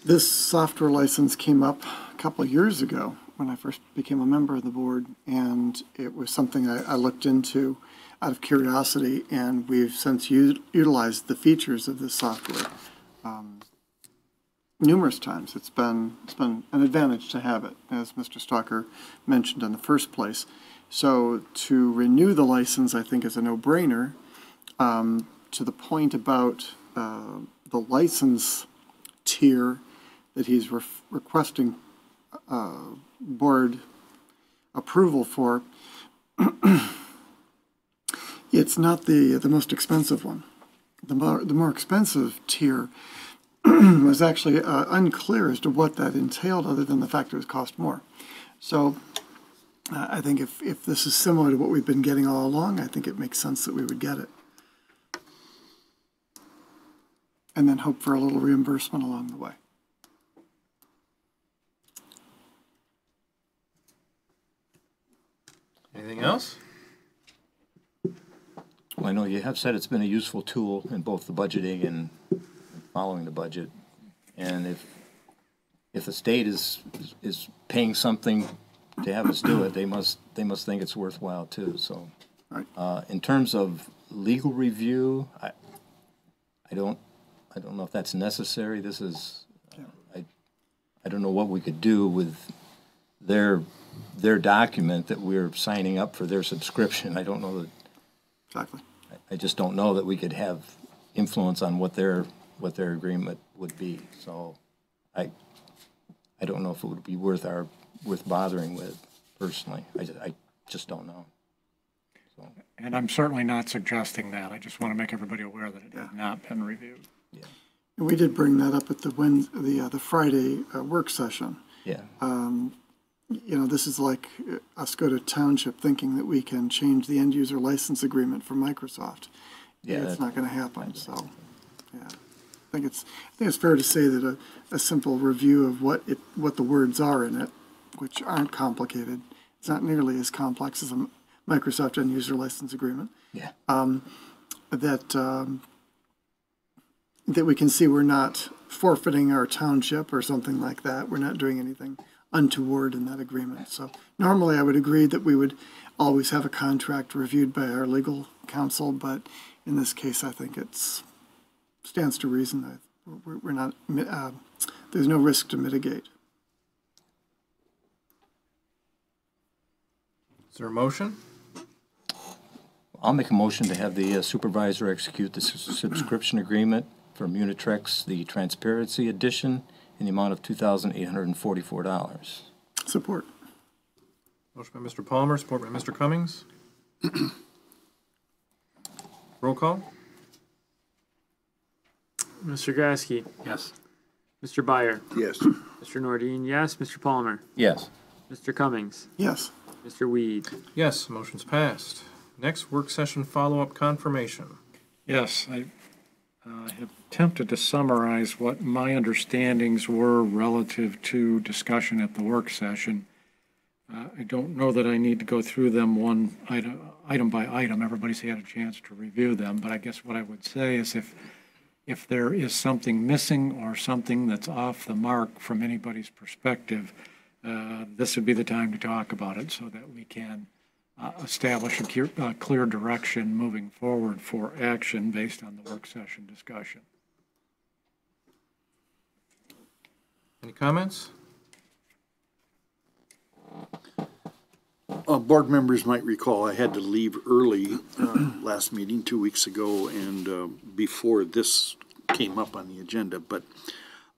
This software license came up a couple of years ago when I first became a member of the board, and it was something I looked into out of curiosity, and we've since utilized the features of this software numerous times. It's been an advantage to have it, as Mr. Stalker mentioned in the first place. So to renew the license, I think, is a no-brainer. To the point about the license tier that he's requesting board approval for, it's not the most expensive one. The more expensive tier was actually unclear as to what that entailed, other than the fact it would cost more. So I think if this is similar to what we've been getting all along, I think it makes sense that we would get it. And then hope for a little reimbursement along the way.
Anything else?
Well, I know you have said it's been a useful tool in both the budgeting and following the budget. And if the state is paying something to have us do it, they must think it's worthwhile too. So,
Right.
In terms of legal review, I don't know if that's necessary. This is I don't know what we could do with their document that we're signing up for their subscription. I don't know that.
Exactly.
I just don't know that we could have influence on what their agreement would be. So I don't know if it would be worth bothering with personally. I just don't know. So.
And I'm certainly not suggesting that. I just want to make everybody aware that it has not been reviewed.
Yeah.
And we did bring that up at the Friday work session.
Yeah.
You know, this is like Oscoda Township thinking that we can change the end user license agreement for Microsoft.
Yeah,
it's not going to happen. So, yeah, I think it's fair to say that a simple review of what the words are in it, which aren't complicated, it's not nearly as complex as a Microsoft end user license agreement.
Yeah.
That we can see we're not forfeiting our township or something like that. We're not doing anything untoward in that agreement. So normally I would agree that we would always have a contract reviewed by our legal counsel, but in this case I think it stands to reason that we're not, there's no risk to mitigate.
Is there a motion?
I'll make a motion to have the supervisor execute the subscription agreement for Munitrex, the Transparency Edition, in the amount of $2,844.
Support.
Motion by Mr. Palmer, support by Mr. Cummings. Roll call.
Mr. Gasky.
Yes.
Mr. Byer.
Yes.
Mr. Nordine, yes. Mr. Palmer.
Yes.
Mr. Cummings.
Yes.
Mr. Weed.
Yes, motion's passed. Next, work session follow-up confirmation.
Yes, I have attempted to summarize what my understandings were relative to discussion at the work session. I don't know that I need to go through them one item by item. Everybody's had a chance to review them, but I guess what I would say is if there is something missing or something that's off the mark from anybody's perspective, this would be the time to talk about it so that we can establish a clear direction moving forward for action based on the work session discussion.
Any comments?
Board members might recall I had to leave early last meeting 2 weeks ago, and before this came up on the agenda, but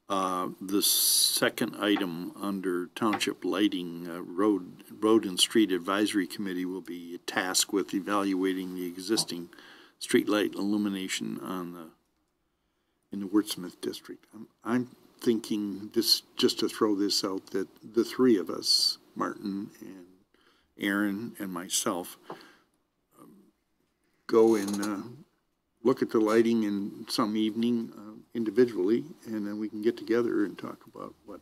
the second item under Township Lighting, Road and Street Advisory Committee will be tasked with evaluating the existing streetlight illumination in the Wordsmith district. I'm thinking, just to throw this out, that the three of us, Martin and Aaron and myself, go and look at the lighting in some evening individually, and then we can get together and talk about what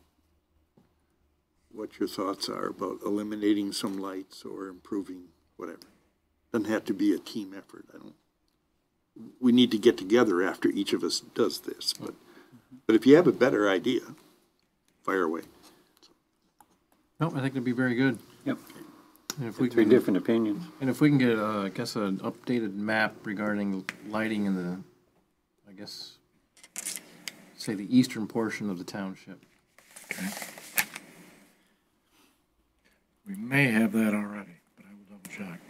your thoughts are about eliminating some lights or improving whatever. Doesn't have to be a team effort. We need to get together after each of us does this, but if you have a better idea, fire away.
No, I think it'd be very good.
Yep.
And if we
Three
can,
different opinions.
and if we can get, I guess, an updated map regarding lighting in the, I guess, say the eastern portion of the township.
Okay. We may have that already, but I will double check.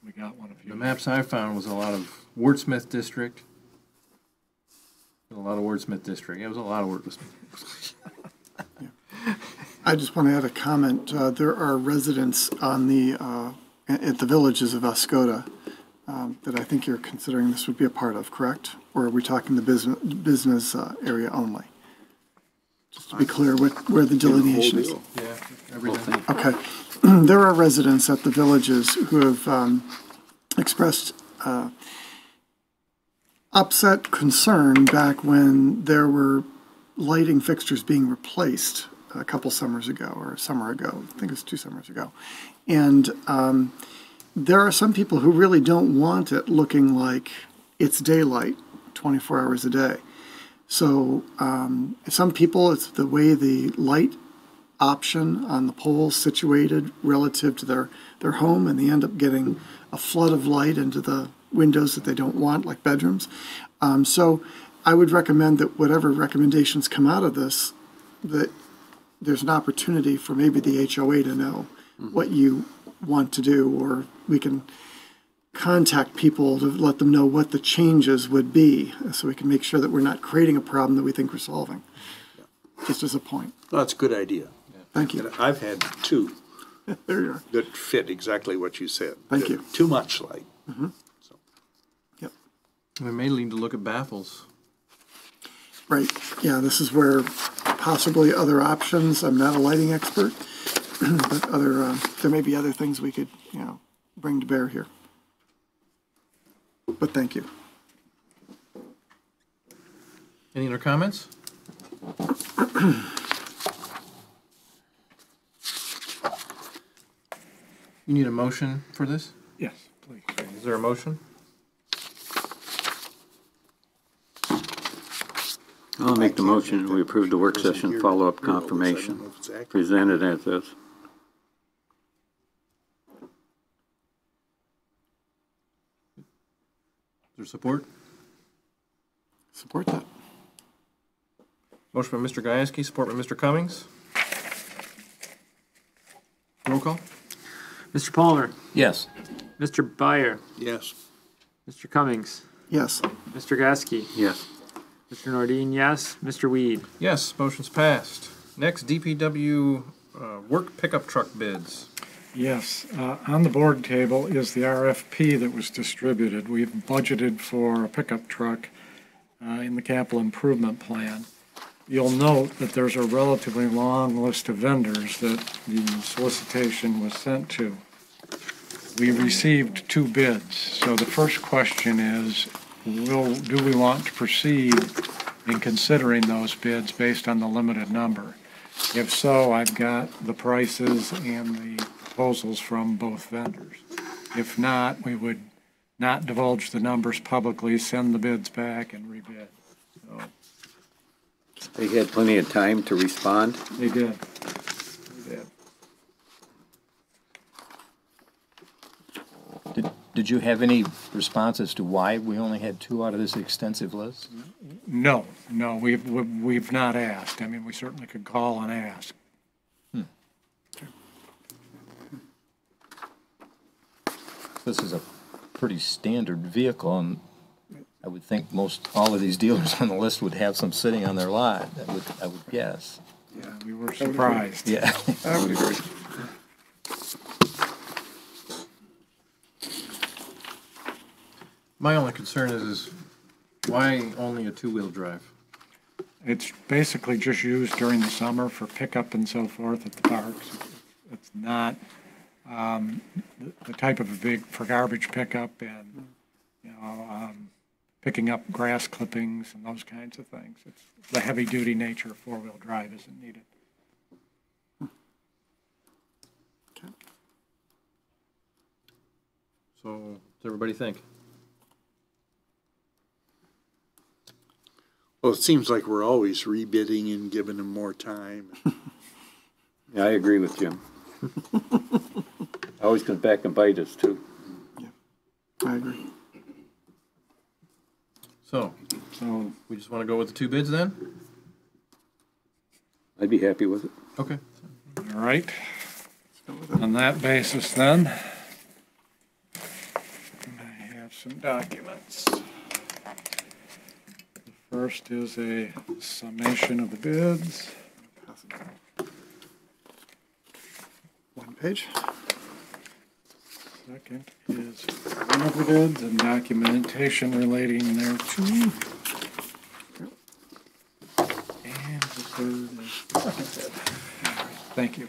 We got one a few.
The maps I found was a lot of Wordsmith District. A lot of Wordsmith District. Yeah, it was a lot of Wordsmith.
I just want to add a comment. There are residents on at the villages of Oscoda that I think you're considering this would be a part of, correct? Or are we talking the business area only? Just to be clear where the delineation is.
Yeah, everything.
Okay. There are residents at the villages who have expressed upset concern back when there were lighting fixtures being replaced a couple summers ago, or a summer ago. I think it was 2 summers ago. And there are some people who really don't want it looking like it's daylight 24 hours a day. So some people, it's the way the light option on the poles situated relative to their home, and they end up getting a flood of light into the windows that they don't want, like bedrooms. So I would recommend that whatever recommendations come out of this, that there's an opportunity for maybe the HOA to know what you want to do, or we can contact people to let them know what the changes would be, so we can make sure that we're not creating a problem that we think we're solving. Just as a point.
That's a good idea.
Thank you.
And I've had 2
There you are.
that fit exactly what you said.
Thank you.
Too much light. So.
Yep.
We may need to look at baffles.
Right. Yeah, this is where possibly other options. I'm not a lighting expert, but there may be other things we could, bring to bear here. But thank you.
Any other comments? You need a motion for this?
Yes, please.
Is there a motion?
I'll make the motion. We approve the work session follow-up confirmation presented as this.
Is there support?
Support that.
Motion by Mr. Gajewski, support by Mr. Cummings. Roll call?
Mr. Palmer,
Yes.
Mr. Byer,
Yes.
Mr. Cummings,
Yes.
Mr. Gasky,
Yes.
Mr. Nordine, yes, Mr. Weed.
Yes, motion's passed. Next, DPW work pickup truck bids.
Yes, on the board table is the RFP that was distributed. We've budgeted for a pickup truck in the capital improvement plan. You'll note that there's a relatively long list of vendors that the solicitation was sent to. We received 2 bids, so the first question is, do we want to proceed in considering those bids based on the limited number? If so, I've got the prices and the proposals from both vendors. If not, we would not divulge the numbers publicly, send the bids back and rebid. So
They had plenty of time to respond.
they did. They did.
Did you have any response as to why we only had 2 out of this extensive list?
No, we've not asked. I mean, we certainly could call and ask.
This is a pretty standard vehicle, and I would think all of these dealers on the list would have some sitting on their lot, I would guess.
Yeah, we were surprised.
Yeah.
I would agree.
My only concern is why only a 2-wheel drive?
It's basically just used during the summer for pickup and so forth at the parks. It's not the type of a big, for garbage pickup and, picking up grass clippings and those kinds of things. It's the heavy-duty nature of four-wheel drive isn't needed.
So, what does everybody think?
Well, it seems like we're always rebidding and giving them more time.
Yeah, I agree with Jim. Always comes back and bite us, too.
I agree.
So, we just want to go with the two bids then?
I'd be happy with it.
Okay.
All right. On that basis then, I have some documents. The first is a summation of the bids.
One page.
Second is one of the bids and documentation relating thereto. And the third is the second bid. All right, thank you.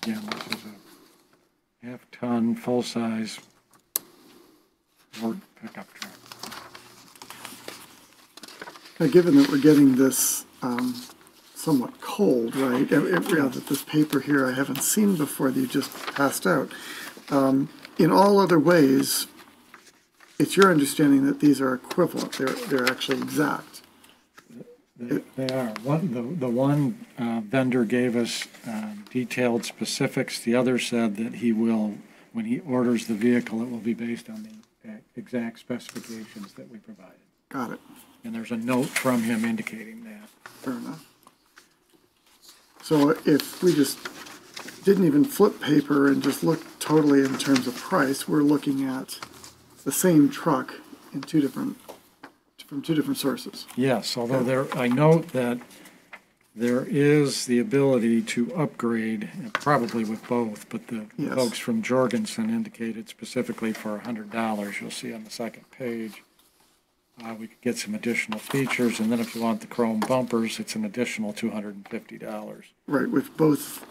Again, this is a half-ton, full-size work pickup truck.
Now, given that we're getting this somewhat cold, right? That this paper here I haven't seen before that you just passed out. In all other ways, it's your understanding that these are equivalent. They're actually exact.
They are. The one vendor gave us detailed specifics. The other said that he will, when he orders the vehicle, it will be based on the exact specifications that we provided.
Got it.
And there's a note from him indicating that.
Fair enough. So if we just didn't even flip paper and just look totally in terms of price, we're looking at the same truck in from two different sources.
Yes, although I note that there is the ability to upgrade, probably with both, but the
Yes.
folks from Jorgensen indicated specifically for $100, you'll see on the second page. We could get some additional features, and then if you want the chrome bumpers, it's an additional $250.
Right, with both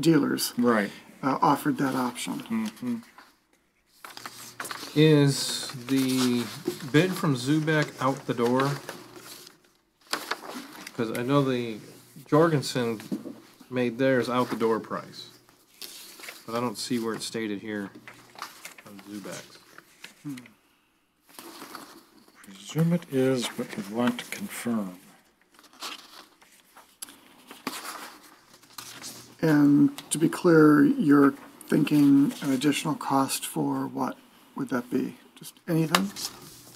dealers
Right.
offered that option.
Mm-hmm.
Is the bid from Zubek out the door? Because I know the Jorgensen made theirs out the door price, but I don't see where it's stated here on Zubek's.
Presume it is, but would want to confirm.
And to be clear, you're thinking an additional cost for what would that be? Just anything?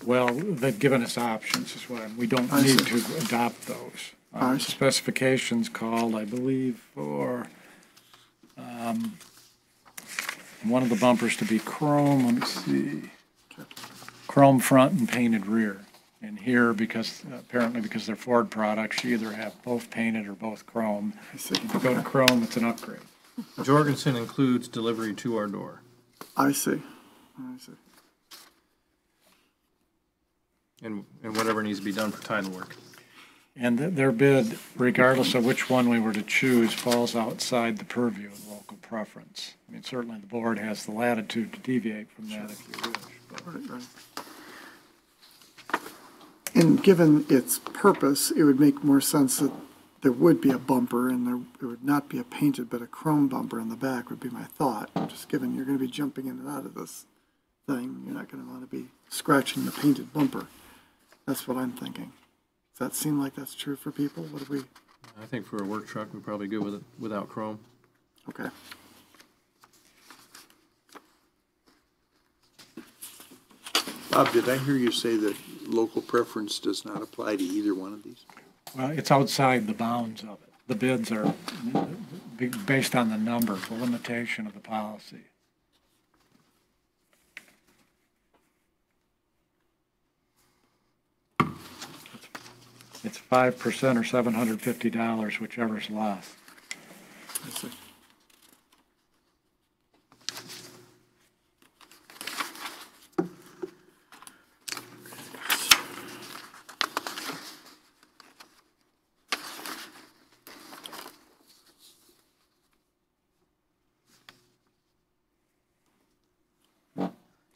Well, they've given us options as well. We don't
I
need
see.
to adopt those.
I see.
Specifications called, I believe, for one of the bumpers to be chrome, let me see, chrome front and painted rear. And here, apparently because they're Ford products, you either have both painted or both chrome.
see.
If you go to chrome, it's an upgrade.
Jorgensen includes delivery to our door.
I see.
And whatever needs to be done for title work.
And their bid, regardless of which one we were to choose, falls outside the purview of local preference. I mean, certainly the board has the latitude to deviate from that if you wish. But
Right. And given its purpose, it would make more sense that there would be a bumper and it would not be a painted but a chrome bumper in the back would be my thought. Just given you're going to be jumping in and out of this thing, you're not going to want to be scratching the painted bumper. That's what I'm thinking. Does that seem like that's true for people? What do we?
I think for a work truck, we're probably good with it without chrome.
Okay.
Bob, did I hear you say that local preference does not apply to either one of these?
Well, it's outside the bounds of it. The bids are based on the number, the limitation of the policy. It's 5% or $750, whichever's less.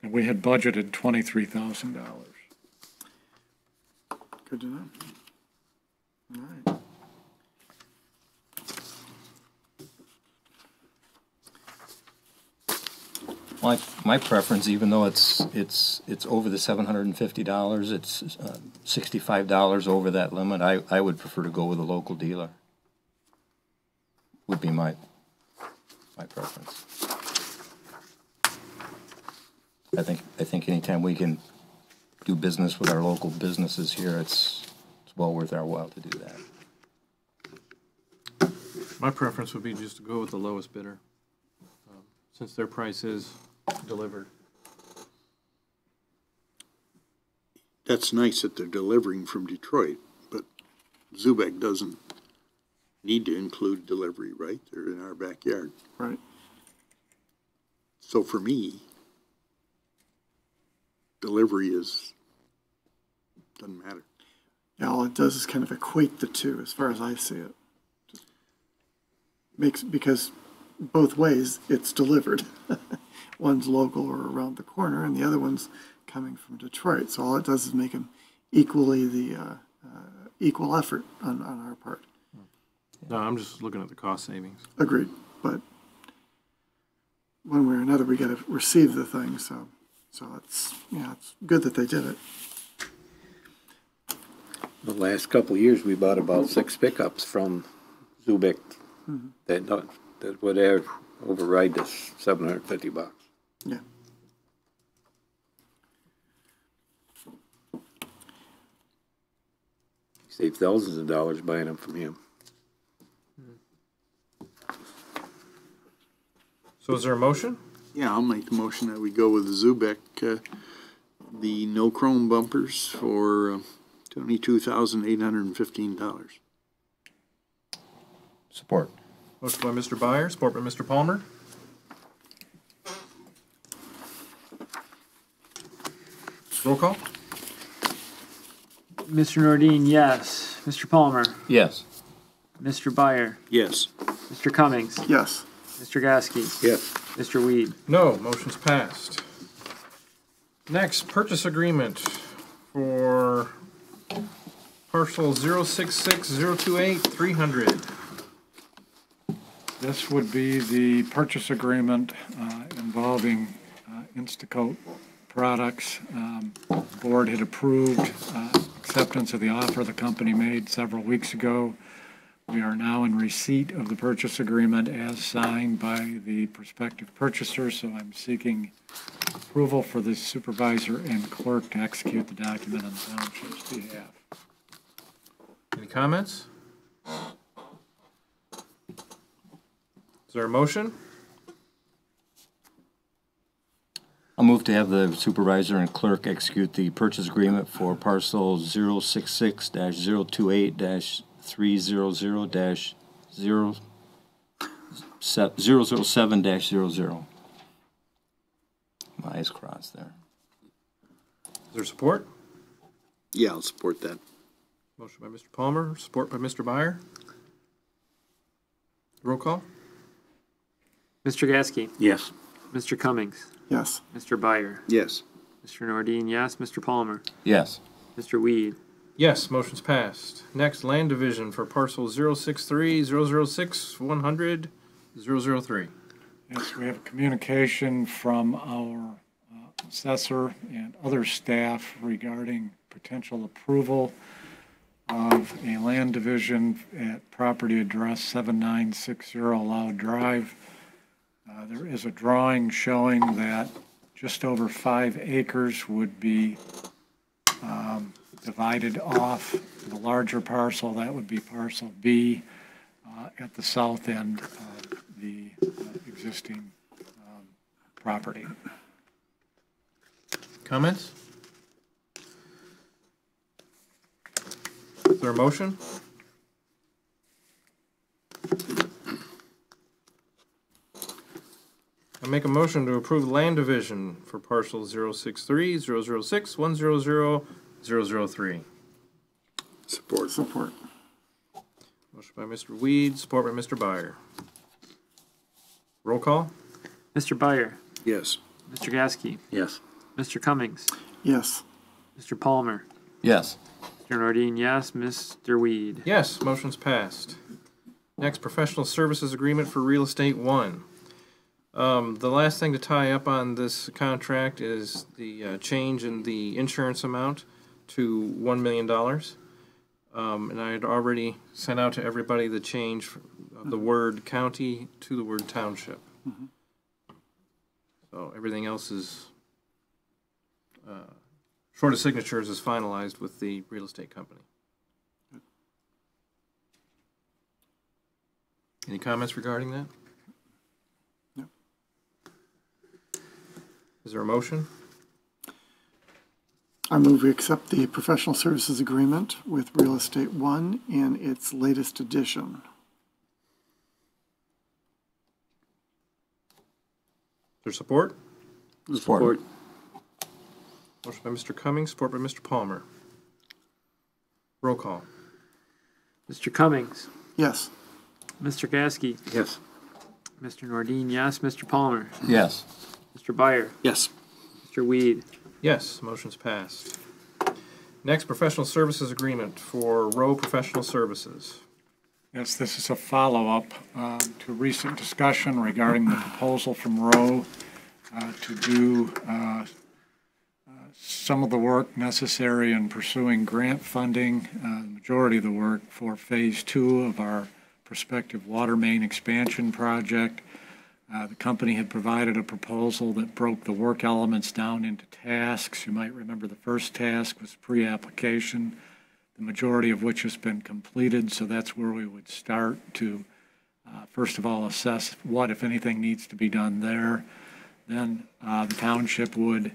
And we had budgeted $23,000.
Good to know. All right.
My preference, even though it's over the $750, it's $65 over that limit, I would prefer to go with a local dealer. Would be my preference. I think anytime we can do business with our local businesses here, it's well worth our while to do that.
My preference would be just to go with the lowest bidder, since their price is delivered.
That's nice that they're delivering from Detroit, but Zubek doesn't need to include delivery, right? They're in our backyard.
Right.
So for me, delivery doesn't matter.
Yeah, all it does is kind of equate the two, as far as I see it. Because both ways, it's delivered. One's local or around the corner, and the other one's coming from Detroit. So all it does is make them equally equal effort on our part.
No, I'm just looking at the cost savings.
Agreed, but one way or another, we got to receive the thing. So it's good that they did it.
The last couple of years, we bought about 6 pickups from Zubik that would override this $750.
Yeah.
Save thousands of dollars buying them from him.
So is there a motion?
Yeah, I'll make the motion that we go with the Zubek, the no chrome bumpers for $22,815.
Support.
Motion by Mr. Byer, support by Mr. Palmer. Roll call?
Mr. Nordine, yes. Mr. Palmer,
Yes.
Mr. Byer,
Yes.
Mr. Cummings,
Yes.
Mr. Gasky,
Yes.
Mr. Weed.
No, motion's passed. Next, purchase agreement for parcel 066028300.
This would be the purchase agreement involving Instacoat products. The board had approved acceptance of the offer the company made several weeks ago. We are now in receipt of the purchase agreement as signed by the prospective purchaser, so I'm seeking approval for the supervisor and clerk to execute the document on the township's behalf.
Any comments? Is there a motion?
I'll move to have the supervisor and clerk execute the purchase agreement for parcel 066-028-300-007-00. My eyes crossed there.
Is there support?
Yeah, I'll support that.
Motion by Mr. Palmer, support by Mr. Byer. Roll call?
Mr. Gasky,
Yes.
Mr. Cummings,
Yes.
Mr. Byer,
Yes.
Mr. Nordine, yes. Mr. Palmer,
Yes.
Mr. Weed.
Yes, motion's passed. Next, land division for parcel 063-006-100-003.
Yes, we have a communication from our assessor and other staff regarding potential approval of a land division at property address 7960 Allowed Drive. There is a drawing showing that just over 5 acres would be divided off the larger parcel. That would be parcel B at the south end of the existing property.
Comments? Is there a motion? I make a motion to approve land division for parcel 063-006-100-003.
Support. Support.
Motion by Mr. Weed, support by Mr. Byer. Roll call?
Mr. Byer,
Yes.
Mr. Gasky,
Yes.
Mr. Cummings,
Yes.
Mr. Palmer,
Yes.
Mr. Nordine, yes, Mr. Weed.
Yes, motion's passed. Next, professional services agreement for real estate 1. The last thing to tie up on this contract is the change in the insurance amount to $1 million. And I had already sent out to everybody the change of the word county to the word township. So everything else is, short of signatures, is finalized with the real estate company. Any comments regarding that?
No.
Is there a motion?
I move we accept the professional services agreement with Real Estate One in its latest edition.
Is there support?
Support.
Motion by Mr. Cummings, support by Mr. Palmer. Roll call.
Mr. Cummings,
Yes.
Mr. Gasky,
Yes.
Mr. Nordine, yes, Mr. Palmer,
Yes.
Mr. Byer,
Yes.
Mr. Weed.
Yes, motion's passed. Next, professional services agreement for Rowe Professional Services.
Yes, this is a follow-up to recent discussion regarding the proposal from Rowe to do some of the work necessary in pursuing grant funding, the majority of the work for Phase 2 of our prospective water main expansion project. The company had provided a proposal that broke the work elements down into tasks. You might remember the first task was pre-application, the majority of which has been completed, so that's where we would start to, first of all, assess what, if anything, needs to be done there. Then the township would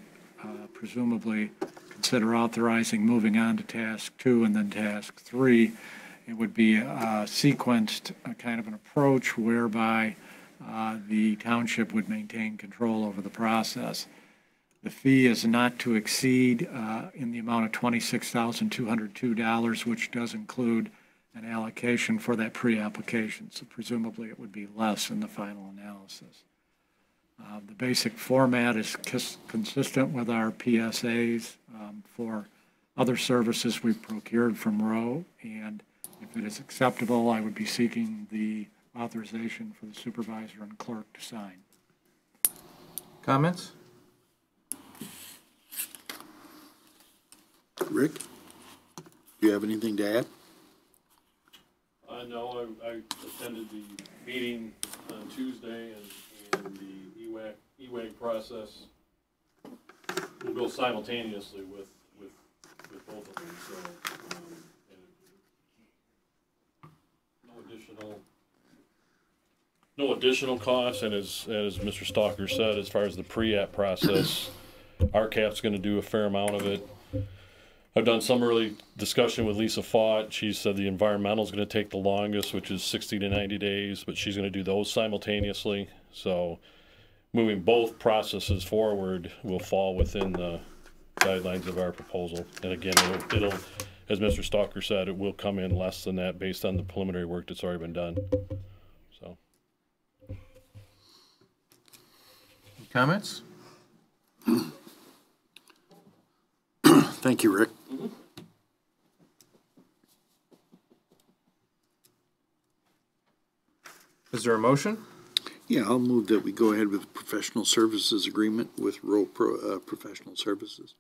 presumably consider authorizing moving on to task 2 and then task 3. It would be a sequenced kind of an approach whereby the township would maintain control over the process. The fee is not to exceed in the amount of $26,202, which does include an allocation for that pre-application. So presumably it would be less in the final analysis. The basic format is consistent with our PSAs for other services we've procured from Rowe, and if it is acceptable, I would be seeking the authorization for the supervisor and clerk to sign.
Comments?
Rick, do you have anything to add?
No, I attended the meeting on Tuesday, and the EWAG process will go simultaneously with both of them. So, no additional costs, and as Mr. Stalker said, as far as the pre-app process, RCAP's going to do a fair amount of it. I've done some early discussion with Lisa Fott. She said the environmental is going to take the longest, which is 60 to 90 days, but she's going to do those simultaneously. So moving both processes forward will fall within the guidelines of our proposal. And again, it'll, as Mr. Stalker said, it will come in less than that based on the preliminary work that's already been done. So.
Comments?
Thank you, Rick.
Is there a motion?
Yeah, I'll move that we go ahead with professional services agreement with Rowe Professional Services.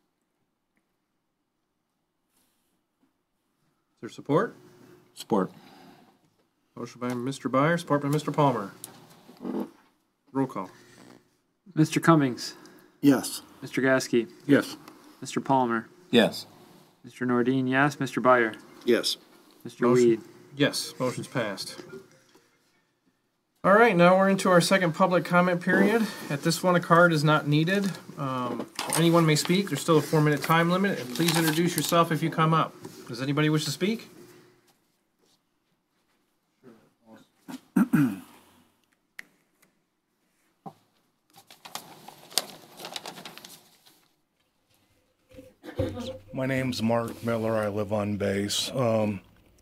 Is there support?
Support.
Motion by Mr. Byer, support by Mr. Palmer. Roll call.
Mr. Cummings,
Yes.
Mr. Gasky,
Yes.
Mr. Palmer,
Yes.
Mr. Nordine, yes. Mr. Byer,
Yes.
Mr.
Motion.
Weed.
Yes, motion's passed. All right, now we're into our second public comment period. At this one, a card is not needed. Anyone may speak. There's still a 4-minute time limit, and please introduce yourself if you come up. Does anybody wish to speak?
My name's Mark Miller. I live on base.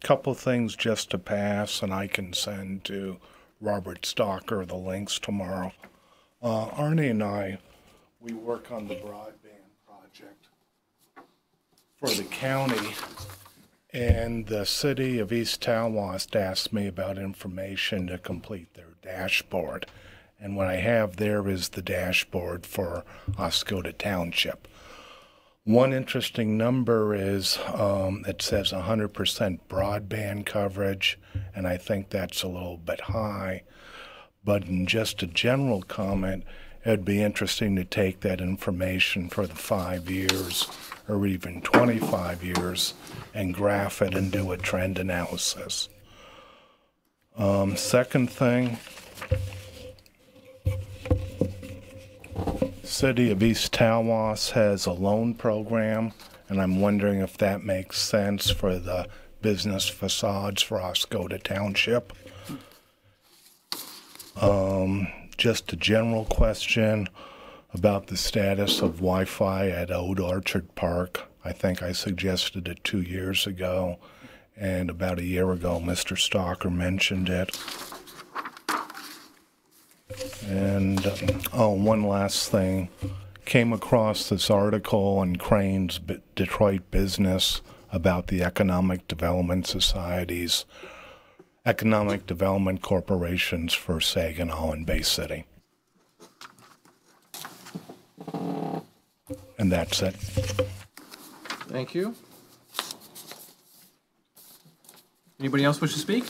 Couple things just to pass, and I can send to Robert Stocker the links tomorrow. Arnie and I, we work on the broadband project for the county, and the city of East Talwast asked me about information to complete their dashboard. And what I have there is the dashboard for Oscoda Township. One interesting number is it says 100% broadband coverage, and I think that's a little bit high. But in just a general comment, it'd be interesting to take that information for the 5 years or even 25 years and graph it and do a trend analysis. Second thing, City of East Talwas has a loan program, and I'm wondering if that makes sense for the business facades for Oscoda Township. Just a general question about the status of Wi-Fi at Old Orchard Park. I think I suggested it 2 years ago, and about a year ago Mr. Stocker mentioned it. And, one last thing. Came across this article in Crane's Detroit Business about the Economic Development Societies, Economic Development Corporations for Saginaw and Bay City. And that's it.
Thank you. Anybody else wish to speak?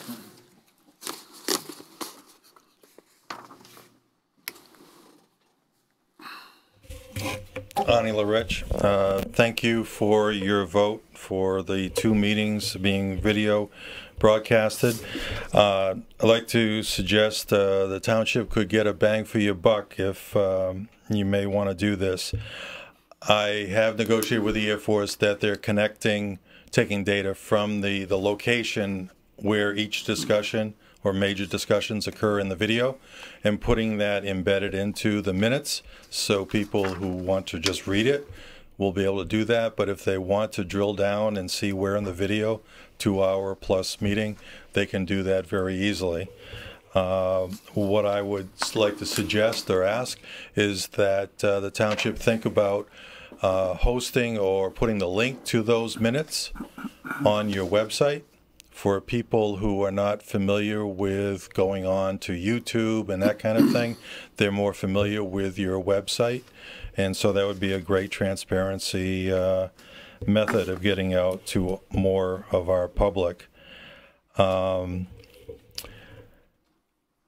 Ani Larich, thank you for your vote for the 2 meetings being video broadcasted. I'd like to suggest the township could get a bang for your buck if you may want to do this. I have negotiated with the Air Force that they're taking data from the location where each discussion or major discussions occur in the video and putting that embedded into the minutes, so people who want to just read it will be able to do that. But if they want to drill down and see where in the video, 2-hour-plus meeting, they can do that very easily. What I would like to suggest or ask is that the township think about hosting or putting the link to those minutes on your website. For people who are not familiar with going on to YouTube and that kind of thing, they're more familiar with your website. And so that would be a great transparency method of getting out to more of our public. I'm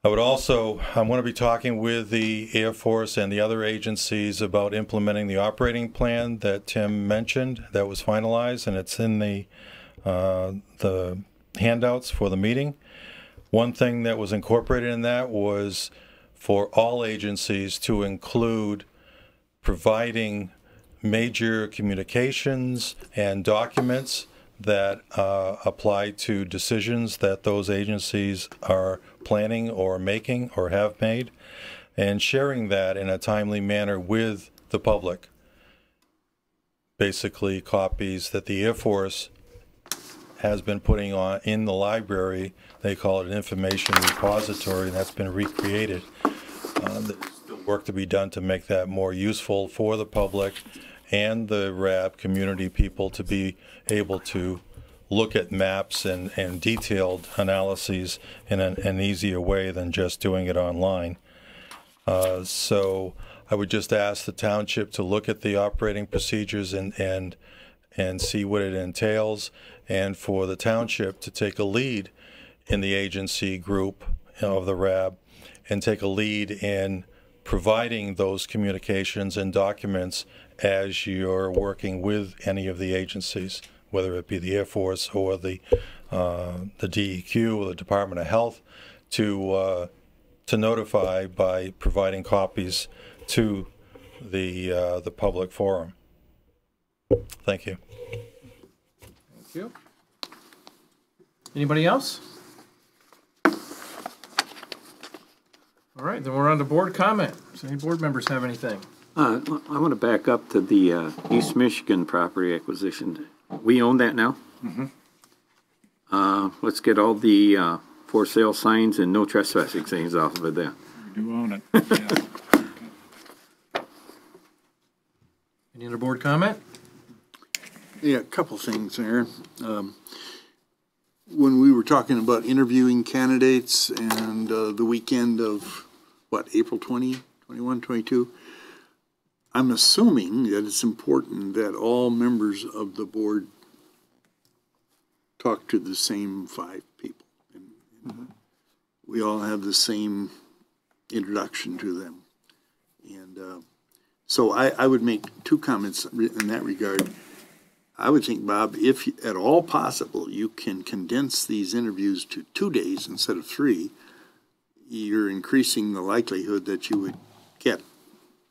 going to be talking with the Air Force and the other agencies about implementing the operating plan that Tim mentioned that was finalized, and it's in the handouts for the meeting. One thing that was incorporated in that was for all agencies to include providing major communications and documents that apply to decisions that those agencies are planning or making or have made, and sharing that in a timely manner with the public. Basically, copies that the Air Force has been putting on in the library. They call it an information repository, and that's been recreated. There's still work to be done to make that more useful for the public and the RAB community people to be able to look at maps and detailed analyses in an easier way than just doing it online. So I would just ask the township to look at the operating procedures and see what it entails, and for the township to take a lead in the agency group of the RAB and take a lead in providing those communications and documents as you're working with any of the agencies, whether it be the Air Force or the DEQ or the Department of Health, to notify by providing copies to the public forum. Thank you.
Thank you. Anybody else? All right, then we're on to board comment. Does any board members have anything?
I want to back up to the East Michigan property acquisition. We own that now? Mm-hmm. Let's get all the for sale signs and no trespassing signs off of it then.
We do own it. Yeah.
Any other board comment?
Yeah, a couple things there. When we were talking about interviewing candidates and the weekend of, what, April 20, 21, 22, I'm assuming that it's important that all members of the board talk to the same 5 people. And we all have the same introduction to them. And so I would make 2 comments in that regard. I would think, Bob, if at all possible, you can condense these interviews to 2 days instead of 3, you're increasing the likelihood that you would get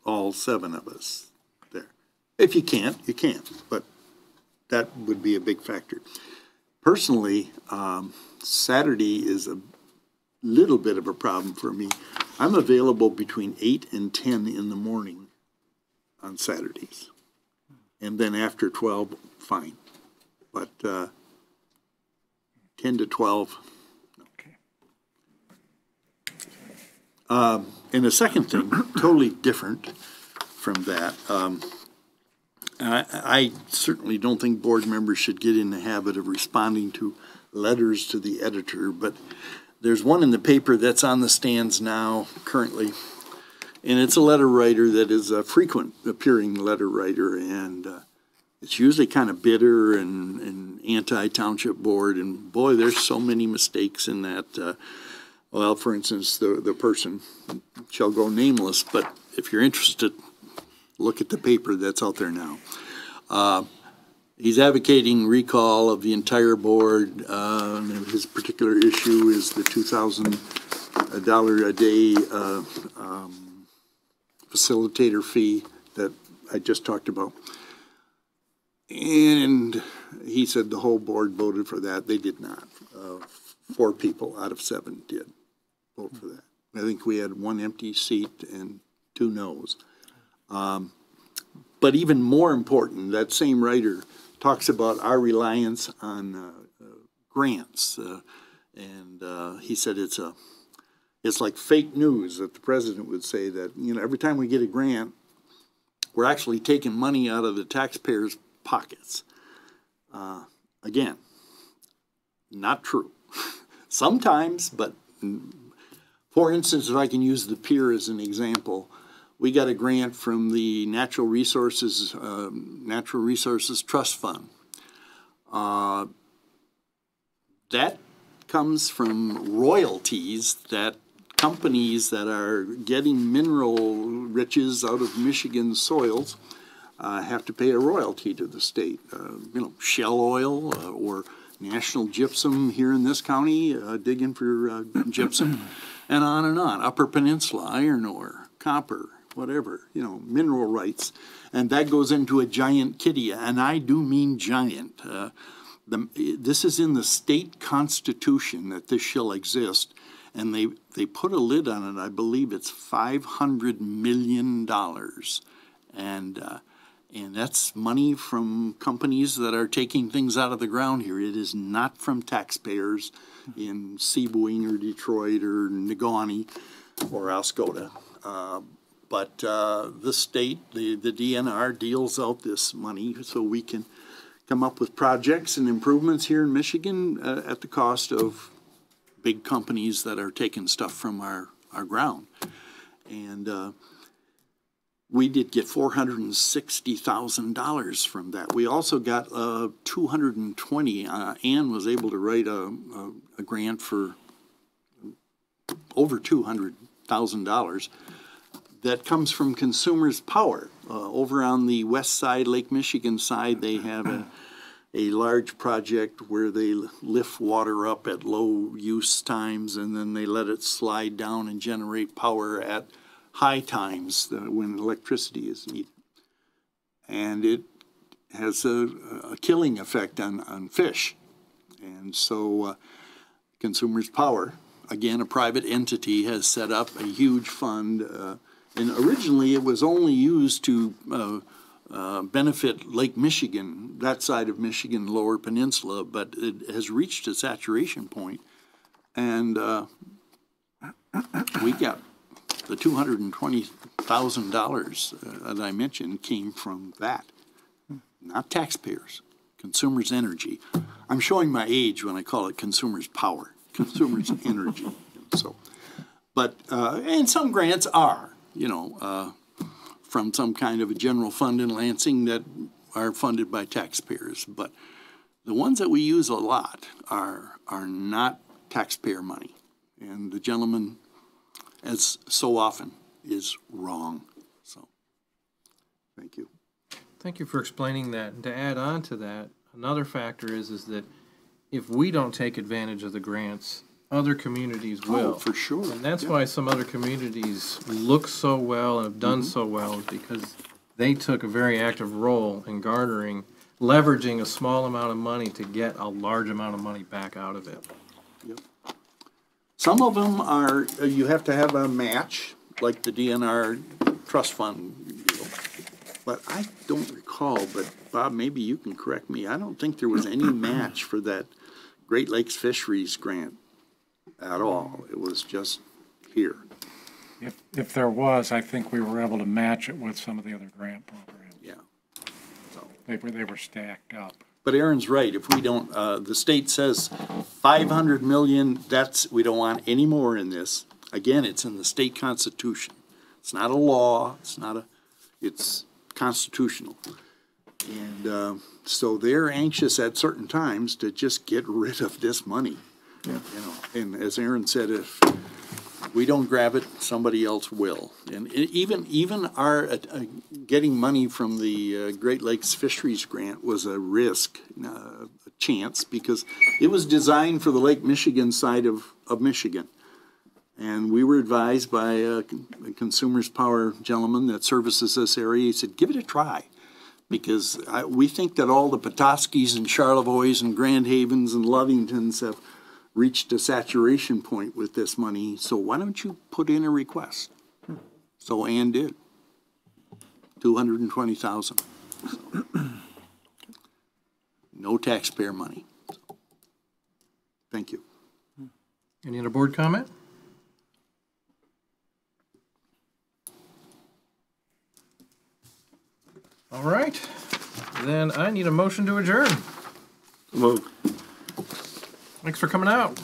all 7 of us there. If you can't, you can't, but that would be a big factor. Personally, Saturday is a little bit of a problem for me. I'm available between 8 and 10 in the morning on Saturdays. And then after 12, fine. But 10 to 12, no. And the second thing, totally different from that, I certainly don't think board members should get in the habit of responding to letters to the editor, but there's one in the paper that's on the stands now currently, and it's a letter writer that is a frequent appearing letter writer, and it's usually kind of bitter and anti-township board, and boy, there's so many mistakes in that. Well, for instance, the person shall go nameless, but if you're interested, look at the paper that's out there now. He's advocating recall of the entire board. His particular issue is the $2,000 a day facilitator fee that I just talked about. And he said the whole board voted for that. They did not. 4 people out of 7 did vote for that. I think we had 1 empty seat and 2 no's. But even more important, that same writer talks about our reliance on grants. And he said it's like fake news that the president would say that, you know, every time we get a grant, we're actually taking money out of the taxpayers' pockets. Again, not true. Sometimes, but for instance, if I can use the pier as an example, we got a grant from the Natural Resources Trust Fund. That comes from royalties that companies that are getting mineral riches out of Michigan soils have to pay a royalty to the state. You know, Shell Oil or National Gypsum here in this county, digging for gypsum, and on and on. Upper Peninsula, iron ore, copper, whatever, you know, mineral rights. And that goes into a giant kitty, and I do mean giant. This is in the state constitution that this shall exist, and they put a lid on it. I believe it's $500 million. And that's money from companies that are taking things out of the ground here. It is not from taxpayers in Seaboing or Detroit or Negaunee or Oscoda. But the state, the DNR, deals out this money so we can come up with projects and improvements here in Michigan at the cost of big companies that are taking stuff from our ground. And we did get $460,000 from that. We also got $220,000. Ann was able to write a grant for over $200,000. that comes from Consumers Power. Over on the west side, Lake Michigan side, they have a large project where they lift water up at low use times and then they let it slide down and generate power at high times when electricity is needed. And it has a killing effect on fish. And so Consumers Power, again, a private entity, has set up a huge fund. And originally it was only used to benefit Lake Michigan, that side of Michigan, Lower Peninsula, but it has reached a saturation point. And we got the $220,000 that I mentioned came from that. Not taxpayers, Consumers Energy. I'm showing my age when I call it Consumers Power, Consumers Energy. So, but and some grants are, from some kind of a general fund in Lansing that are funded by taxpayers. But the ones that we use a lot are not taxpayer money, and the gentleman, as so often, is wrong. So, thank you.
Thank you for explaining that. And to add on to that, another factor is that if we don't take advantage of the grants, other communities will.
Oh, for sure.
And that's why some other communities look so well and have done so well, is because they took a very active role in garnering, leveraging a small amount of money to get a large amount of money back out of it.
Yep. Some of them are, you have to have a match, like the DNR trust fund deal. But I don't recall, but Bob, maybe you can correct me. I don't think there was any match for that Great Lakes Fisheries grant at all. It was just here.
If there was, I think we were able to match it with some of the other grant programs.
Yeah. So
They were stacked up.
But Aaron's right. If we don't, the state says 500 million, we don't want any more in this. Again, it's in the state constitution. It's not a law. It's constitutional. And so they're anxious at certain times to just get rid of this money. Yeah. And as Aaron said, if we don't grab it, somebody else will. And even our getting money from the Great Lakes Fisheries Grant was a risk, a chance, because it was designed for the Lake Michigan side of Michigan. And we were advised by a Consumers Power gentleman that services this area. He said, give it a try, because we think that all the Petoskey's and Charlevoix and Grand Havens and Lovingtons have reached a saturation point with this money, so why don't you put in a request? So Ann did. $220,000. So, no taxpayer money. So, thank you.
Any other board comment? All right, then I need a motion to adjourn.
Move.
Thanks for coming out.